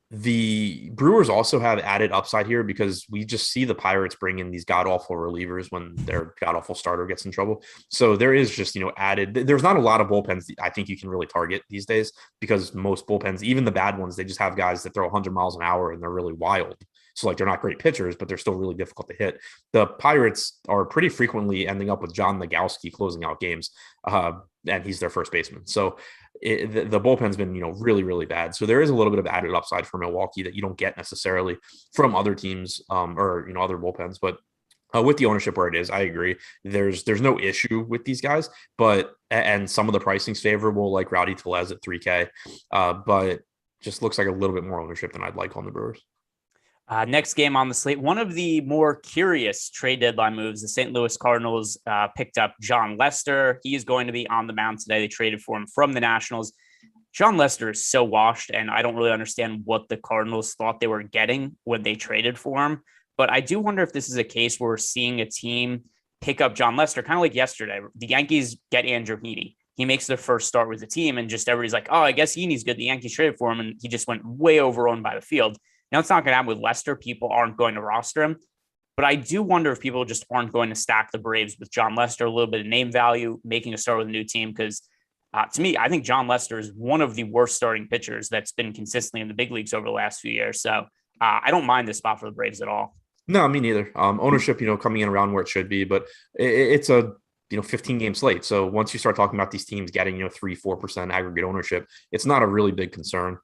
S2: The Brewers also have added upside here because we just see the Pirates bring in these god-awful relievers when their god-awful starter gets in trouble. So there is just, added. There's not a lot of bullpens I think you can really target these days because most bullpens, even the bad ones, they just have guys that throw 100 miles an hour and they're really wild. So, like, they're not great pitchers, but they're still really difficult to hit. The Pirates are pretty frequently ending up with John Nagowski closing out games, and he's their first baseman. So the bullpen's been, really, really bad. So there is a little bit of added upside for Milwaukee that you don't get necessarily from other teams or other bullpens. But with the ownership where it is, I agree. There's no issue with these guys, and some of the pricing's favorable, like Rowdy Tellez at 3K, but just looks like a little bit more ownership than I'd like on the Brewers.
S1: Next game on the slate, one of the more curious trade deadline moves, the St. Louis Cardinals picked up Jon Lester. He is going to be on the mound today. They traded for him from the Nationals. Jon Lester is so washed, and I don't really understand what the Cardinals thought they were getting when they traded for him. But I do wonder if this is a case where we're seeing a team pick up Jon Lester, kind of like yesterday. The Yankees get Andrew Heaney. He makes their first start with the team, and just everybody's like, oh, I guess Heaney's good. The Yankees traded for him, and he just went way overowned by the field. Now, it's not going to happen with Lester. People aren't going to roster him. But I do wonder if people just aren't going to stack the Braves with Jon Lester, a little bit of name value, making a start with a new team. Because to me, I think Jon Lester is one of the worst starting pitchers that's been consistently in the big leagues over the last few years. So I don't mind this spot for the Braves at all.
S2: No, me neither. Ownership, coming in around where it should be. But it's a 15-game slate. So once you start talking about these teams getting 3-4% aggregate ownership, it's not a really big concern.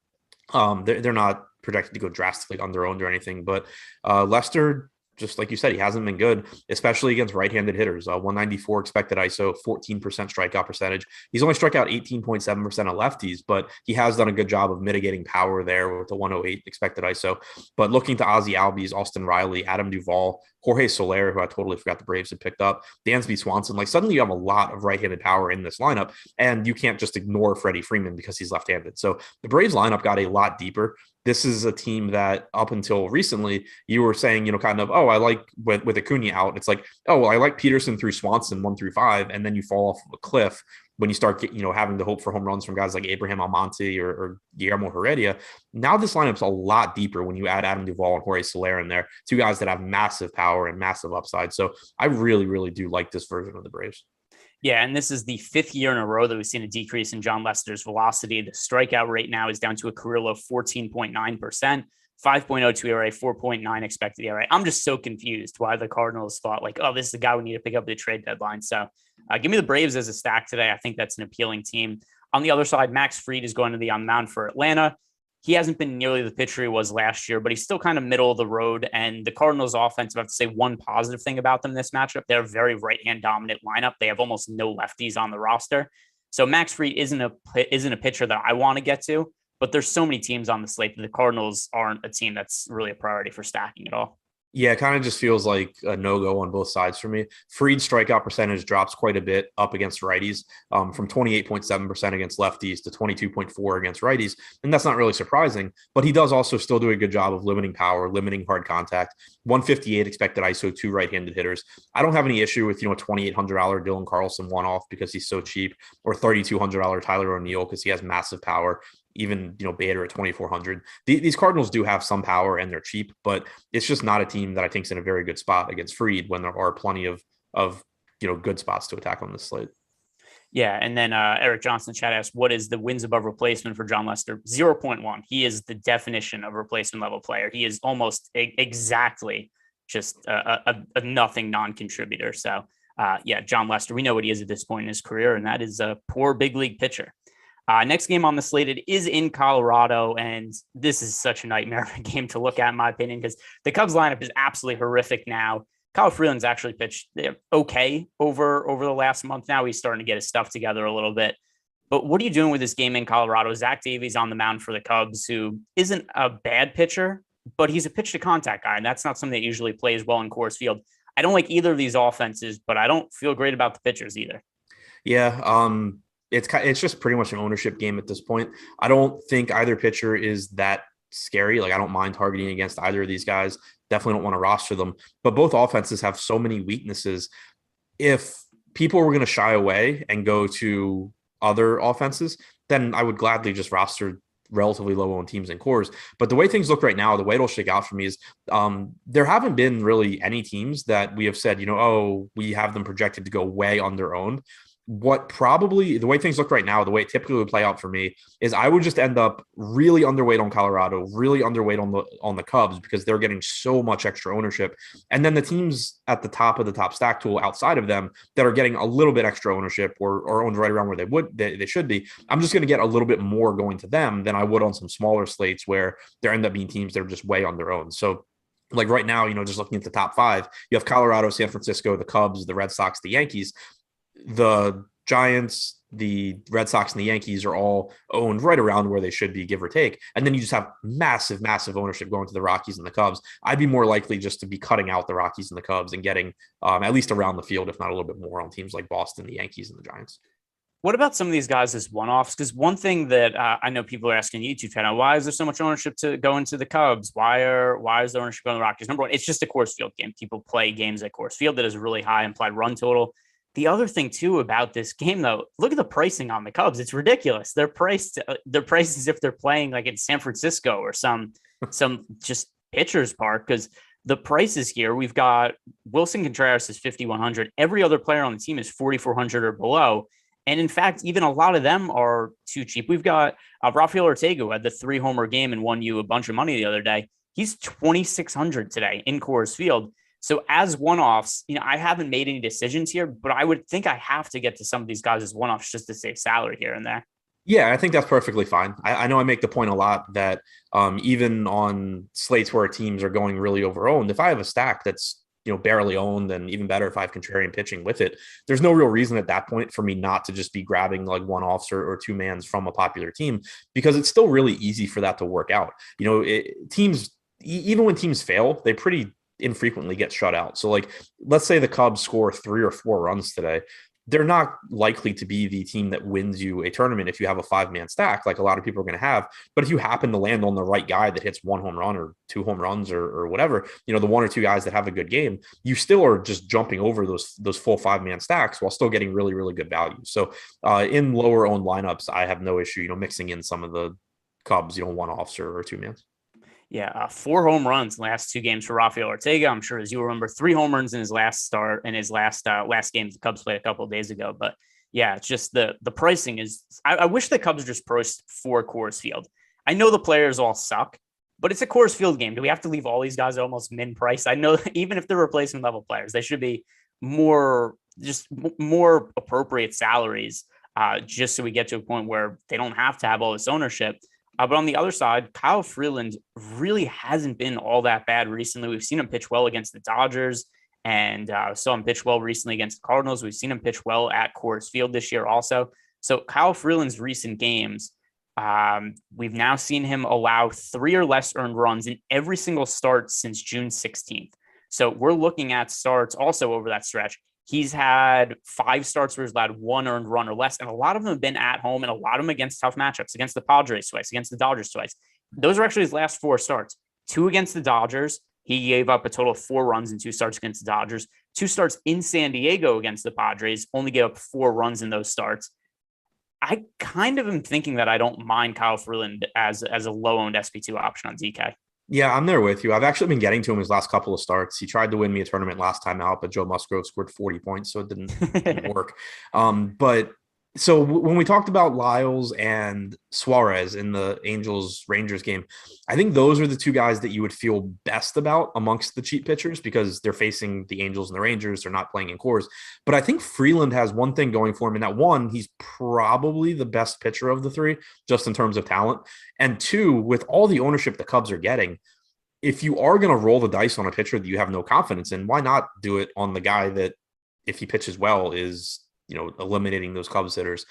S2: They're not projected to go drastically underowned or anything, but Lester, just like you said, he hasn't been good, especially against right-handed hitters. 194 expected ISO, 14% strikeout percentage. He's only struck out 18.7% of lefties, but he has done a good job of mitigating power there with the 108 expected ISO. But looking to Ozzie Albies, Austin Riley, Adam Duvall, Jorge Soler, who I totally forgot the Braves had picked up, Dansby Swanson, like, suddenly you have a lot of right-handed power in this lineup, and you can't just ignore Freddie Freeman because he's left-handed. So the Braves lineup got a lot deeper. This is a team that up until recently you were saying, kind of, oh, I like with Acuna out. It's like, oh, well, I like Peterson through Swanson 1 through 5. And then you fall off a cliff when you start, having to hope for home runs from guys like Abraham Almonte or Guillermo Heredia. Now this lineup's a lot deeper when you add Adam Duvall and Jorge Soler in there, 2 guys that have massive power and massive upside. So I really, really do like this version of the Braves.
S1: Yeah, and this is the 5th year in a row that we've seen a decrease in Jon Lester's velocity. The strikeout rate now is down to a career low 14.9%. 5.02 ERA, 4.9 expected ERA. I'm just so confused why the Cardinals thought like, oh, this is the guy we need to pick up at the trade deadline. So give me the Braves as a stack today. I think that's an appealing team. On the other side, Max Fried is going to be on the mound for Atlanta. He hasn't been nearly the pitcher he was last year, but he's still kind of middle of the road. And the Cardinals offense, if I have to say one positive thing about them this matchup, they're a very right-hand dominant lineup. They have almost no lefties on the roster. So Max Fried isn't a pitcher that I want to get to, but there's so many teams on the slate that the Cardinals aren't a team that's really a priority for stacking at all.
S2: Yeah, it kind of just feels like a no-go on both sides for me. Fried's strikeout percentage drops quite a bit up against righties, from 28.7% against lefties to 22.4% against righties. And that's not really surprising, but he does also still do a good job of limiting power, limiting hard contact. 158 expected ISO, 2 right-handed hitters. I don't have any issue with, a $2,800 Dylan Carlson one-off because he's so cheap, or $3,200 Tyler O'Neill because he has massive power. Even, Bader at 2,400. These Cardinals do have some power and they're cheap, but it's just not a team that I think is in a very good spot against Fried when there are plenty of good spots to attack on this slate.
S1: Yeah. And then Eric Johnson chat asked, what is the wins above replacement for John Lester? 0.1. He is the definition of replacement level player. He is almost exactly just a nothing non-contributor. So John Lester, we know what he is at this point in his career, and that is a poor big league pitcher. Next game on the slate, it is in Colorado, and this is such a nightmare of a game to look at, in my opinion, because the Cubs lineup is absolutely horrific now. Kyle Freeland's actually pitched okay over the last month now. He's starting to get his stuff together a little bit. But what are you doing with this game in Colorado? Zach Davies on the mound for the Cubs, who isn't a bad pitcher, but he's a pitch-to-contact guy, and that's not something that usually plays well in Coors Field. I don't like either of these offenses, but I don't feel great about the pitchers either.
S2: Yeah, it's just pretty much an ownership game at this point. I don't think either pitcher is that scary. Like, I don't mind targeting against either of these guys. Definitely don't want to roster them. But both offenses have so many weaknesses. If people were going to shy away and go to other offenses, then I would gladly just roster relatively low-owned teams in Coors. But the way things look right now, the way it'll shake out for me is there haven't been really any teams that we have said, we have them projected to go way under-owned. What probably the way things look right now, the way it typically would play out for me is I would just end up really underweight on Colorado, really underweight on the Cubs because they're getting so much extra ownership. And then the teams at the top of the top stack tool outside of them that are getting a little bit extra ownership or owned right around where they should be, I'm just going to get a little bit more going to them than I would on some smaller slates where there end up being teams that are just way on their own. So like right now, just looking at the top 5, you have Colorado, San Francisco, the Cubs, the Red Sox, the Yankees. The Giants, the Red Sox, and the Yankees are all owned right around where they should be, give or take. And then you just have massive, massive ownership going to the Rockies and the Cubs. I'd be more likely just to be cutting out the Rockies and the Cubs and getting at least around the field, if not a little bit more, on teams like Boston, the Yankees, and the Giants.
S1: What about some of these guys as one-offs? Because one thing that I know people are asking YouTube channel, why is there so much ownership to go into the Cubs? Why is the ownership on the Rockies? Number one, it's just a Coors Field game. People play games at Coors Field that is a really high implied run total. The other thing too about this game, though, look at the pricing on the Cubs. It's ridiculous. They're priced as if they're playing like in San Francisco or some just pitcher's park, because the prices here, we've got Wilson Contreras is 5,100. Every other player on the team is 4,400 or below. And in fact, even a lot of them are too cheap. We've got Rafael Ortega, who had the 3-homer game and won you a bunch of money the other day. He's 2,600 today in Coors Field. So as one-offs, I haven't made any decisions here, but I would think I have to get to some of these guys as one-offs just to save salary here and there.
S2: Yeah, I think that's perfectly fine. I know I make the point a lot that even on slates where teams are going really over-owned, if I have a stack that's barely owned, and even better if I have contrarian pitching with it, there's no real reason at that point for me not to just be grabbing like one-offs or two-mans from a popular team, because it's still really easy for that to work out. Teams, even when teams fail, they pretty infrequently get shut out. So like, let's say the Cubs score 3 or 4 runs today. They're not likely to be the team that wins you a tournament if you have a 5-man stack, like a lot of people are going to have. But if you happen to land on the right guy that hits 1 home run or 2 home runs or whatever, the 1 or 2 guys that have a good game, you still are just jumping over those full 5-man stacks while still getting really, really good value. So in lower owned lineups, I have no issue, mixing in some of the Cubs, one-offs or two-mans.
S1: Yeah, 4 home runs in the last 2 games for Rafael Ortega. I'm sure, as you remember, 3 home runs in his last start and his last game the Cubs played a couple of days ago. But yeah, it's just the pricing is. I wish the Cubs just priced for Coors Field. I know the players all suck, but it's a Coors Field game. Do we have to leave all these guys at almost min price? I know even if they're replacement level players, they should be more appropriate salaries, just so we get to a point where they don't have to have all this ownership. But on the other side, Kyle Freeland really hasn't been all that bad recently. We've seen him pitch well against the Dodgers, and saw him pitch well recently against the Cardinals. We've seen him pitch well at Coors Field this year also. So Kyle Freeland's recent games, we've now seen him allow 3 or less earned runs in every single start since June 16th. So we're looking at starts also over that stretch. He's had 5 starts where he's allowed 1 earned run or less, and a lot of them have been at home, and a lot of them against tough matchups, against the Padres twice, against the Dodgers twice. Those are actually his last 4 starts. 2 against the Dodgers. He gave up a total of 4 runs in 2 starts against the Dodgers. 2 starts in San Diego against the Padres, only gave up 4 runs in those starts. I kind of am thinking that I don't mind Kyle Freeland as a low-owned SP2 option on DK.
S2: Yeah, I'm there with you. I've actually been getting to him his last couple of starts. He tried to win me a tournament last time out, but Joe Musgrove scored 40 points, so it didn't work. But so when we talked about Lyles and Suarez in the Angels-Rangers game, I think those are the 2 guys that you would feel best about amongst the cheap pitchers because they're facing the Angels and the Rangers. They're not playing in Coors. But I think Freeland has one thing going for him in that, 1, he's probably the best pitcher of the 3, just in terms of talent. And 2, with all the ownership the Cubs are getting, if you are going to roll the dice on a pitcher that you have no confidence in, why not do it on the guy that, if he pitches well, is eliminating those Cubs hitters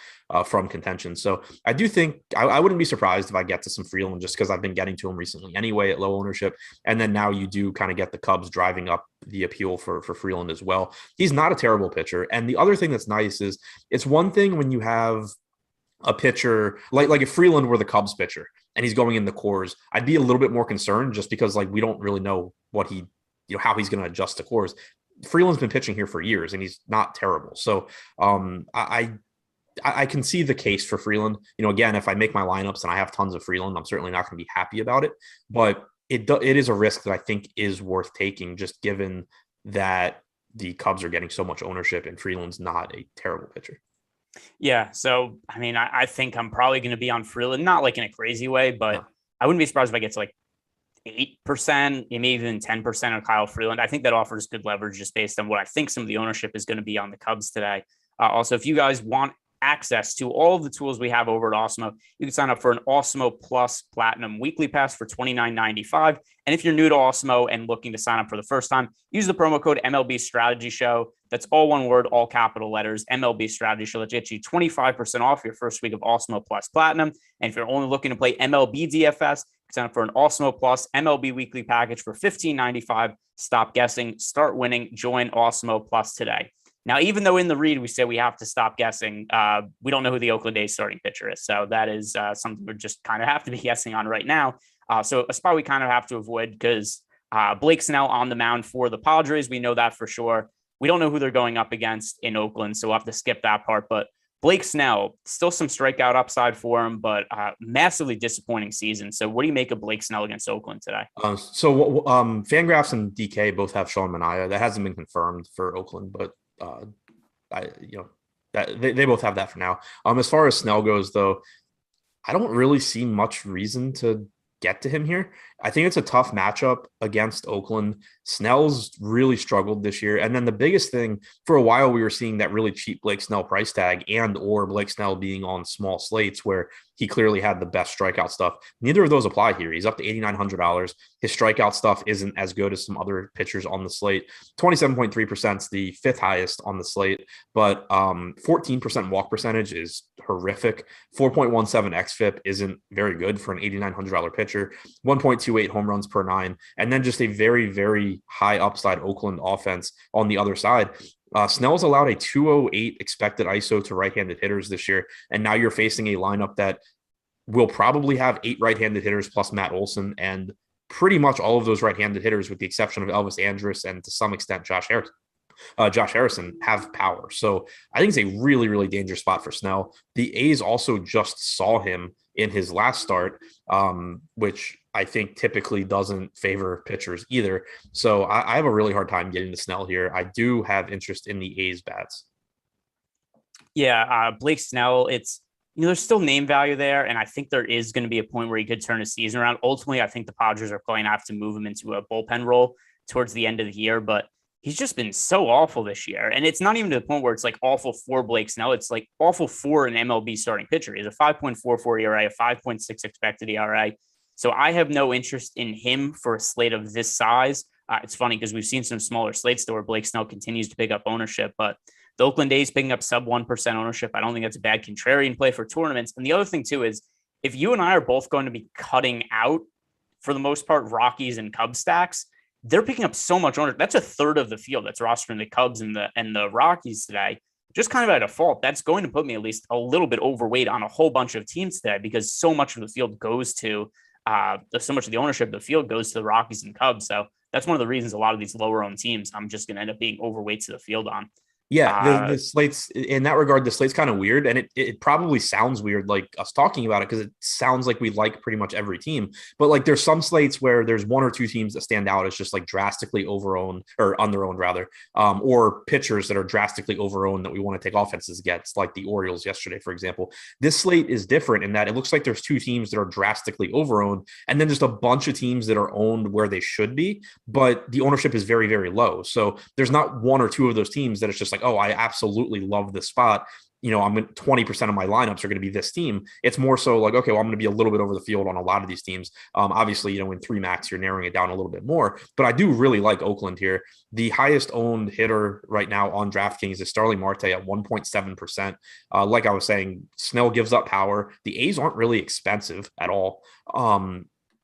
S2: from contention. So I do think I wouldn't be surprised if I get to some Freeland just because I've been getting to him recently anyway at low ownership. And then now you do kind of get the Cubs driving up the appeal for Freeland as well. He's not a terrible pitcher. And the other thing that's nice is it's one thing when you have a pitcher like if Freeland were the Cubs pitcher and he's going in the Coors, I'd be a little bit more concerned just because we don't really know what how he's going to adjust to Coors. Freeland's been pitching here for years and he's not terrible. So I can see the case for Freeland. Again, if I make my lineups and I have tons of Freeland, I'm certainly not going to be happy about it, but it is a risk that I think is worth taking just given that the Cubs are getting so much ownership and Freeland's not a terrible pitcher.
S1: Yeah. So, I mean, I think I'm probably going to be on Freeland, not in a crazy way, but I wouldn't be surprised if I get to 8%, maybe even 10% on Kyle Freeland. I think that offers good leverage just based on what I think some of the ownership is going to be on the Cubs today. Also, if you guys want access to all of the tools we have over at Awesemo, you can sign up for an Awesemo Plus Platinum Weekly Pass for $29.95. And if you're new to Awesemo and looking to sign up for the first time, use the promo code MLB Strategy Show. That's all one word, all capital letters, MLB Strategy Show. That gets you 25% off your first week of Awesemo Plus Platinum. And if you're only looking to play MLB DFS, sign up for an Awesemo Plus MLB Weekly Package for $15.95. Stop guessing, start winning, join Awesemo Plus today. Now, even though in the read we say we have to stop guessing, we don't know who the Oakland A's starting pitcher is. So that is something we just kind of have to be guessing on right now. So a spot we kind of have to avoid because Blake Snell on the mound for the Padres. We know that for sure. We don't know who they're going up against in Oakland, so we'll have to skip that part. But Blake Snell, still some strikeout upside for him, but massively disappointing season. So what do you make of Blake Snell against Oakland today?
S2: Fangraphs and DK both have Sean Manaea. That hasn't been confirmed for Oakland, but they both have that for now. As far as Snell goes, though, I don't really see much reason to get to him here. I think it's a tough matchup against Oakland. Snell's really struggled this year. And then the biggest thing, for a while, we were seeing that really cheap Blake Snell price tag or Blake Snell being on small slates where he clearly had the best strikeout stuff. Neither of those apply here. He's up to $8,900. His strikeout stuff isn't as good as some other pitchers on the slate. 27.3% is the 5th highest on the slate, but 14% walk percentage is horrific. 4.17 xFIP isn't very good for an $8,900 pitcher. 1.28 home runs per 9, and then just a very, very high upside Oakland offense on the other side. Snell's allowed a 208 expected ISO to right-handed hitters this year, and now you're facing a lineup that will probably have 8 right-handed hitters plus Matt Olson, and pretty much all of those right-handed hitters, with the exception of Elvis Andrus and to some extent Josh Harrison, have power. So I think it's a really, really dangerous spot for Snell. The A's also just saw him in his last start, which I think typically doesn't favor pitchers either. So I have a really hard time getting to Snell here. I do have interest in the A's bats.
S1: Yeah, Blake Snell, it's there's still name value there. And I think there is going to be a point where he could turn his season around. Ultimately, I think the Padres are going to have to move him into a bullpen role towards the end of the year, but he's just been so awful this year. And it's not even to the point where it's like awful for Blake Snell. It's like awful for an MLB starting pitcher. He's a 5.44 ERA, a 5.6 expected ERA. So I have no interest in him for a slate of this size. It's funny because we've seen some smaller slates where Blake Snell continues to pick up ownership, but the Oakland A's picking up sub 1% ownership. I don't think that's a bad contrarian play for tournaments. And the other thing too is if you and I are both going to be cutting out, for the most part, Rockies and Cubs stacks, they're picking up so much ownership. That's a third of the field that's rostering the Cubs and the Rockies today. Just kind of by default, that's going to put me at least a little bit overweight on a whole bunch of teams today because so much of the field goes to so much of the ownership of the field goes to the Rockies and Cubs. So that's one of the reasons a lot of these lower owned teams I'm just going to end up being overweight to the field on.
S2: Yeah, the slate's in that regard, the slate's kind of weird. And it probably sounds weird, like us talking about it, because it sounds like we like pretty much every team. But like there's some slates where there's one or two teams that stand out as just like drastically overowned or underowned rather, or pitchers that are drastically overowned that we want to take offenses against, like the Orioles yesterday, for example. This slate is different in that it looks like there's two teams that are drastically overowned, and then just a bunch of teams that are owned where they should be, but the ownership is very, very low. So there's not one or two of those teams that it's just like, oh, I absolutely love this spot. I'm 20% of my lineups are going to be this team. It's more so like, okay, well, I'm going to be a little bit over the field on a lot of these teams. Obviously, in 3 max, you're narrowing it down a little bit more, but I do really like Oakland here. The highest owned hitter right now on DraftKings is Starling Marte at 1.7%. Like I was saying, Snell gives up power. The A's aren't really expensive at all.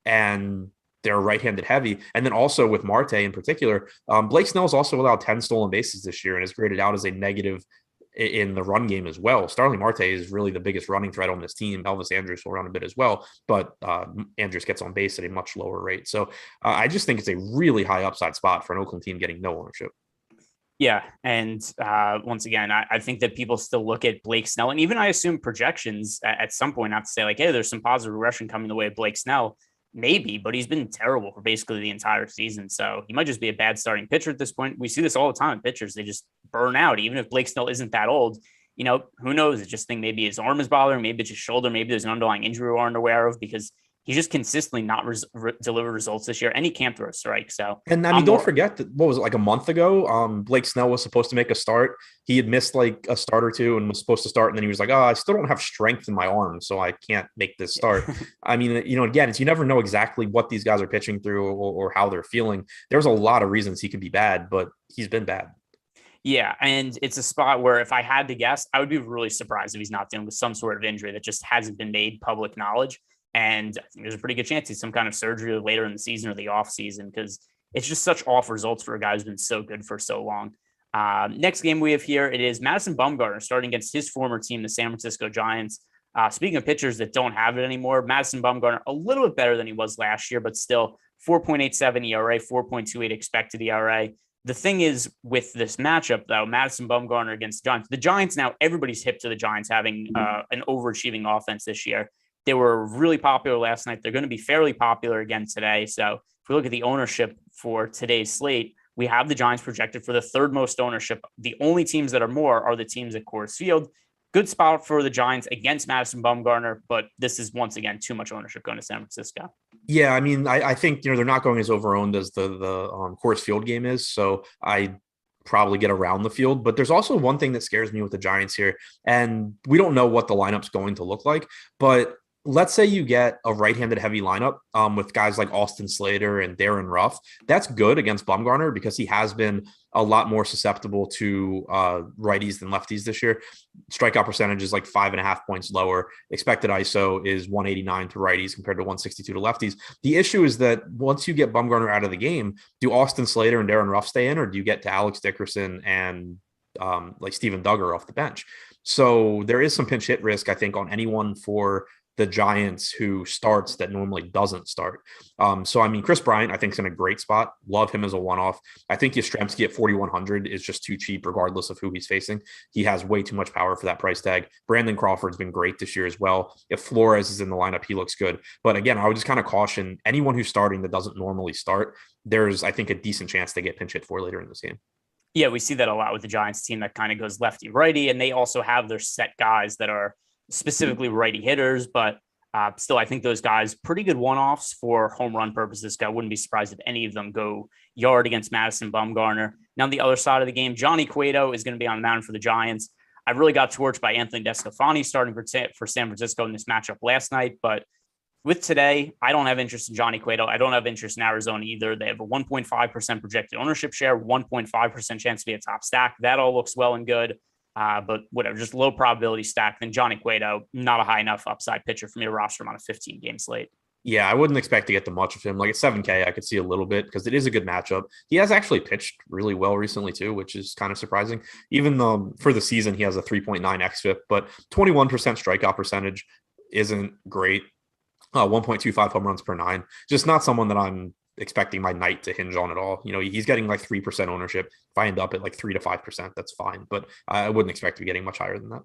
S2: And they're right-handed heavy. And then also with Marte in particular, Blake Snell's also allowed 10 stolen bases this year and is graded out as a negative in the run game as well. Starling Marte is really the biggest running threat on this team. Elvis Andrus will run a bit as well, but Andrus gets on base at a much lower rate. So I just think it's a really high upside spot for an Oakland team getting no ownership.
S1: Yeah. And once again, I think that people still look at Blake Snell, and even I assume projections at some point have to say like, hey, there's some positive regression coming the way of Blake Snell. Maybe, but he's been terrible for basically the entire season. So he might just be a bad starting pitcher at this point. We see this all the time in pitchers. They just burn out. Even if Blake Snell isn't that old, who knows? I just think maybe his arm is bothering, maybe it's his shoulder, maybe there's an underlying injury we aren't aware of because he's just consistently not delivered results this year, and he can't throw a strike. So,
S2: and I mean, don't forget that what was it, like a month ago? Blake Snell was supposed to make a start. He had missed like a start or two and was supposed to start, and then he was like, "Oh, I still don't have strength in my arm, so I can't make this start." I mean, again, you never know exactly what these guys are pitching through or how they're feeling. There's a lot of reasons he could be bad, but he's been bad.
S1: Yeah, and it's a spot where if I had to guess, I would be really surprised if he's not dealing with some sort of injury that just hasn't been made public knowledge. And I think there's a pretty good chance he's some kind of surgery later in the season or the off season because it's just such off results for a guy who's been so good for so long. Next game we have here, it is Madison Baumgartner starting against his former team, the San Francisco Giants. Speaking of pitchers that don't have it anymore, Madison Baumgartner a little bit better than he was last year, but still 4.87 ERA, 4.28 expected ERA. The thing is with this matchup, though, Madison Baumgartner against the Giants now, everybody's hip to the Giants having an overachieving offense this year. They were really popular last night. They're going to be fairly popular again today. So if we look at the ownership for today's slate, we have the Giants projected for the third most ownership. The only teams that are more are the teams at Coors Field. Good spot for the Giants against Madison Baumgartner, but this is once again too much ownership going to San Francisco.
S2: Yeah, I mean, I think they're not going as overowned as the Coors Field game is, so I probably get around the field. But there's also one thing that scares me with the Giants here, and we don't know what the lineup's going to look like, but let's say you get a right-handed heavy lineup with guys like Austin Slater and Darren Ruff. That's good against Baumgartner because he has been a lot more susceptible to righties than lefties this year. Strikeout percentage is like 5.5 points lower. Expected ISO is 189 to righties compared to 162 to lefties. The issue is that once you get Baumgartner out of the game, do Austin Slater and Darren Ruff stay in, or do you get to Alex Dickerson and like Steven Duggar off the bench? So there is some pinch hit risk, I think, on anyone for the Giants who starts that normally doesn't start. So, I mean, Chris Bryant, I think, is in a great spot. Love him as a one-off. I think Yastrzemski at 4,100 is just too cheap, regardless of who he's facing. He has way too much power for that price tag. Brandon Crawford's been great this year as well. If Flores is in the lineup, he looks good. But again, I would just kind of caution anyone who's starting that doesn't normally start. There's, I think, a decent chance they get pinch hit for later in this game.
S1: Yeah, we see that a lot with the Giants team that kind of goes lefty righty, and they also have their set guys that are specifically righty hitters, but still, I think those guys pretty good one-offs for home run purposes. I wouldn't be surprised if any of them go yard against Madison Baumgartner. Now, on the other side of the game, Johnny Cueto is going to be on the mound for the Giants. I really got torched by Anthony DeSclafani starting for San Francisco in this matchup last night, but with today, I don't have interest in Johnny Cueto. I don't have interest in Arizona either. They have a 1.5% projected ownership share, 1.5% chance to be a top stack. That all looks well and good. But whatever, just low probability stack. Then Johnny Cueto, not a high enough upside pitcher for me to roster him on a 15-game slate.
S2: Yeah, I wouldn't expect to get the much of him. Like at 7K, I could see a little bit because it is a good matchup. He has actually pitched really well recently too, which is kind of surprising. Even though for the season, he has a 3.9 xFIP, but 21% strikeout percentage isn't great. 1.25 home runs per 9. Just not someone that I'm expecting my night to hinge on at all. You know, he's getting like 3% ownership. If I end up at like 3 to 5%, that's fine. But I wouldn't expect to be getting much higher than that.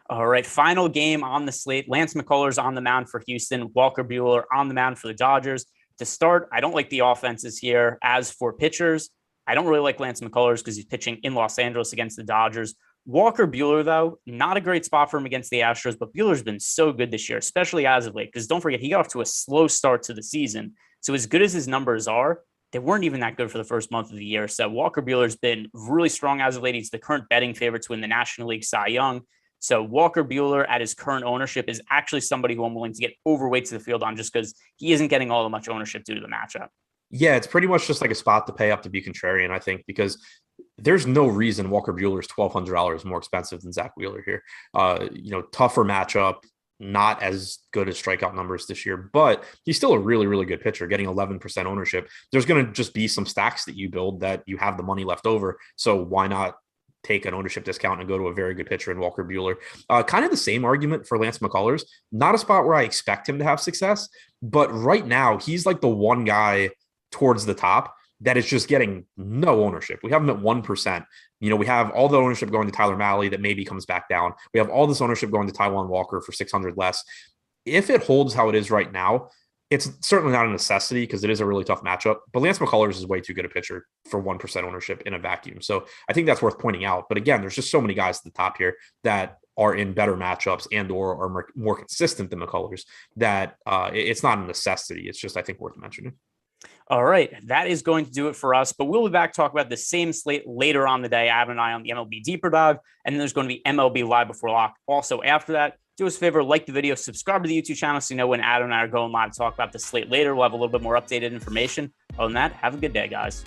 S1: All right, final game on the slate. Lance McCullers on the mound for Houston. Walker Buehler on the mound for the Dodgers. To start, I don't like the offenses here. As for pitchers, I don't really like Lance McCullers because he's pitching in Los Angeles against the Dodgers. Walker Buehler, though, not a great spot for him against the Astros, but Buehler's been so good this year, especially as of late, because don't forget, he got off to a slow start to the season. So as good as his numbers are, they weren't even that good for the first month of the year. So Walker Buehler's been really strong as of late. He's the current betting favorite to win the National League Cy Young. So Walker Buehler at his current ownership is actually somebody who I'm willing to get overweight to the field on just because he isn't getting all that much ownership due to the matchup.
S2: Yeah, it's pretty much just like a spot to pay up to be contrarian, I think, because there's no reason Walker Buehler is $1,200 more expensive than Zack Wheeler here. Tougher matchup, not as good as strikeout numbers this year, but he's still a really, really good pitcher, getting 11% ownership. There's going to just be some stacks that you build that you have the money left over. So why not take an ownership discount and go to a very good pitcher in Walker Buehler? Kind of the same argument for Lance McCullers. Not a spot where I expect him to have success, but right now he's like the one guy towards the top that is just getting no ownership. We have him at 1%. You know, we have all the ownership going to Tyler Mahle that maybe comes back down. We have all this ownership going to Taiwan Walker for 600 less. If it holds how it is right now, it's certainly not a necessity because it is a really tough matchup, but Lance McCullers is way too good a pitcher for 1% ownership in a vacuum. So I think that's worth pointing out. But again, there's just so many guys at the top here that are in better matchups and or are more consistent than McCullers that it's not a necessity. It's just, I think, worth mentioning.
S1: All right, that is going to do it for us, but we'll be back to talk about the same slate later on the day. I have an eye on the MLB Deeper Dive, and then there's going to be MLB Live Before Lock. Also, after that, do us a favor, like the video, subscribe to the YouTube channel so you know when Adam and I are going live to talk about the slate later. We'll have a little bit more updated information. Other than that, have a good day, guys.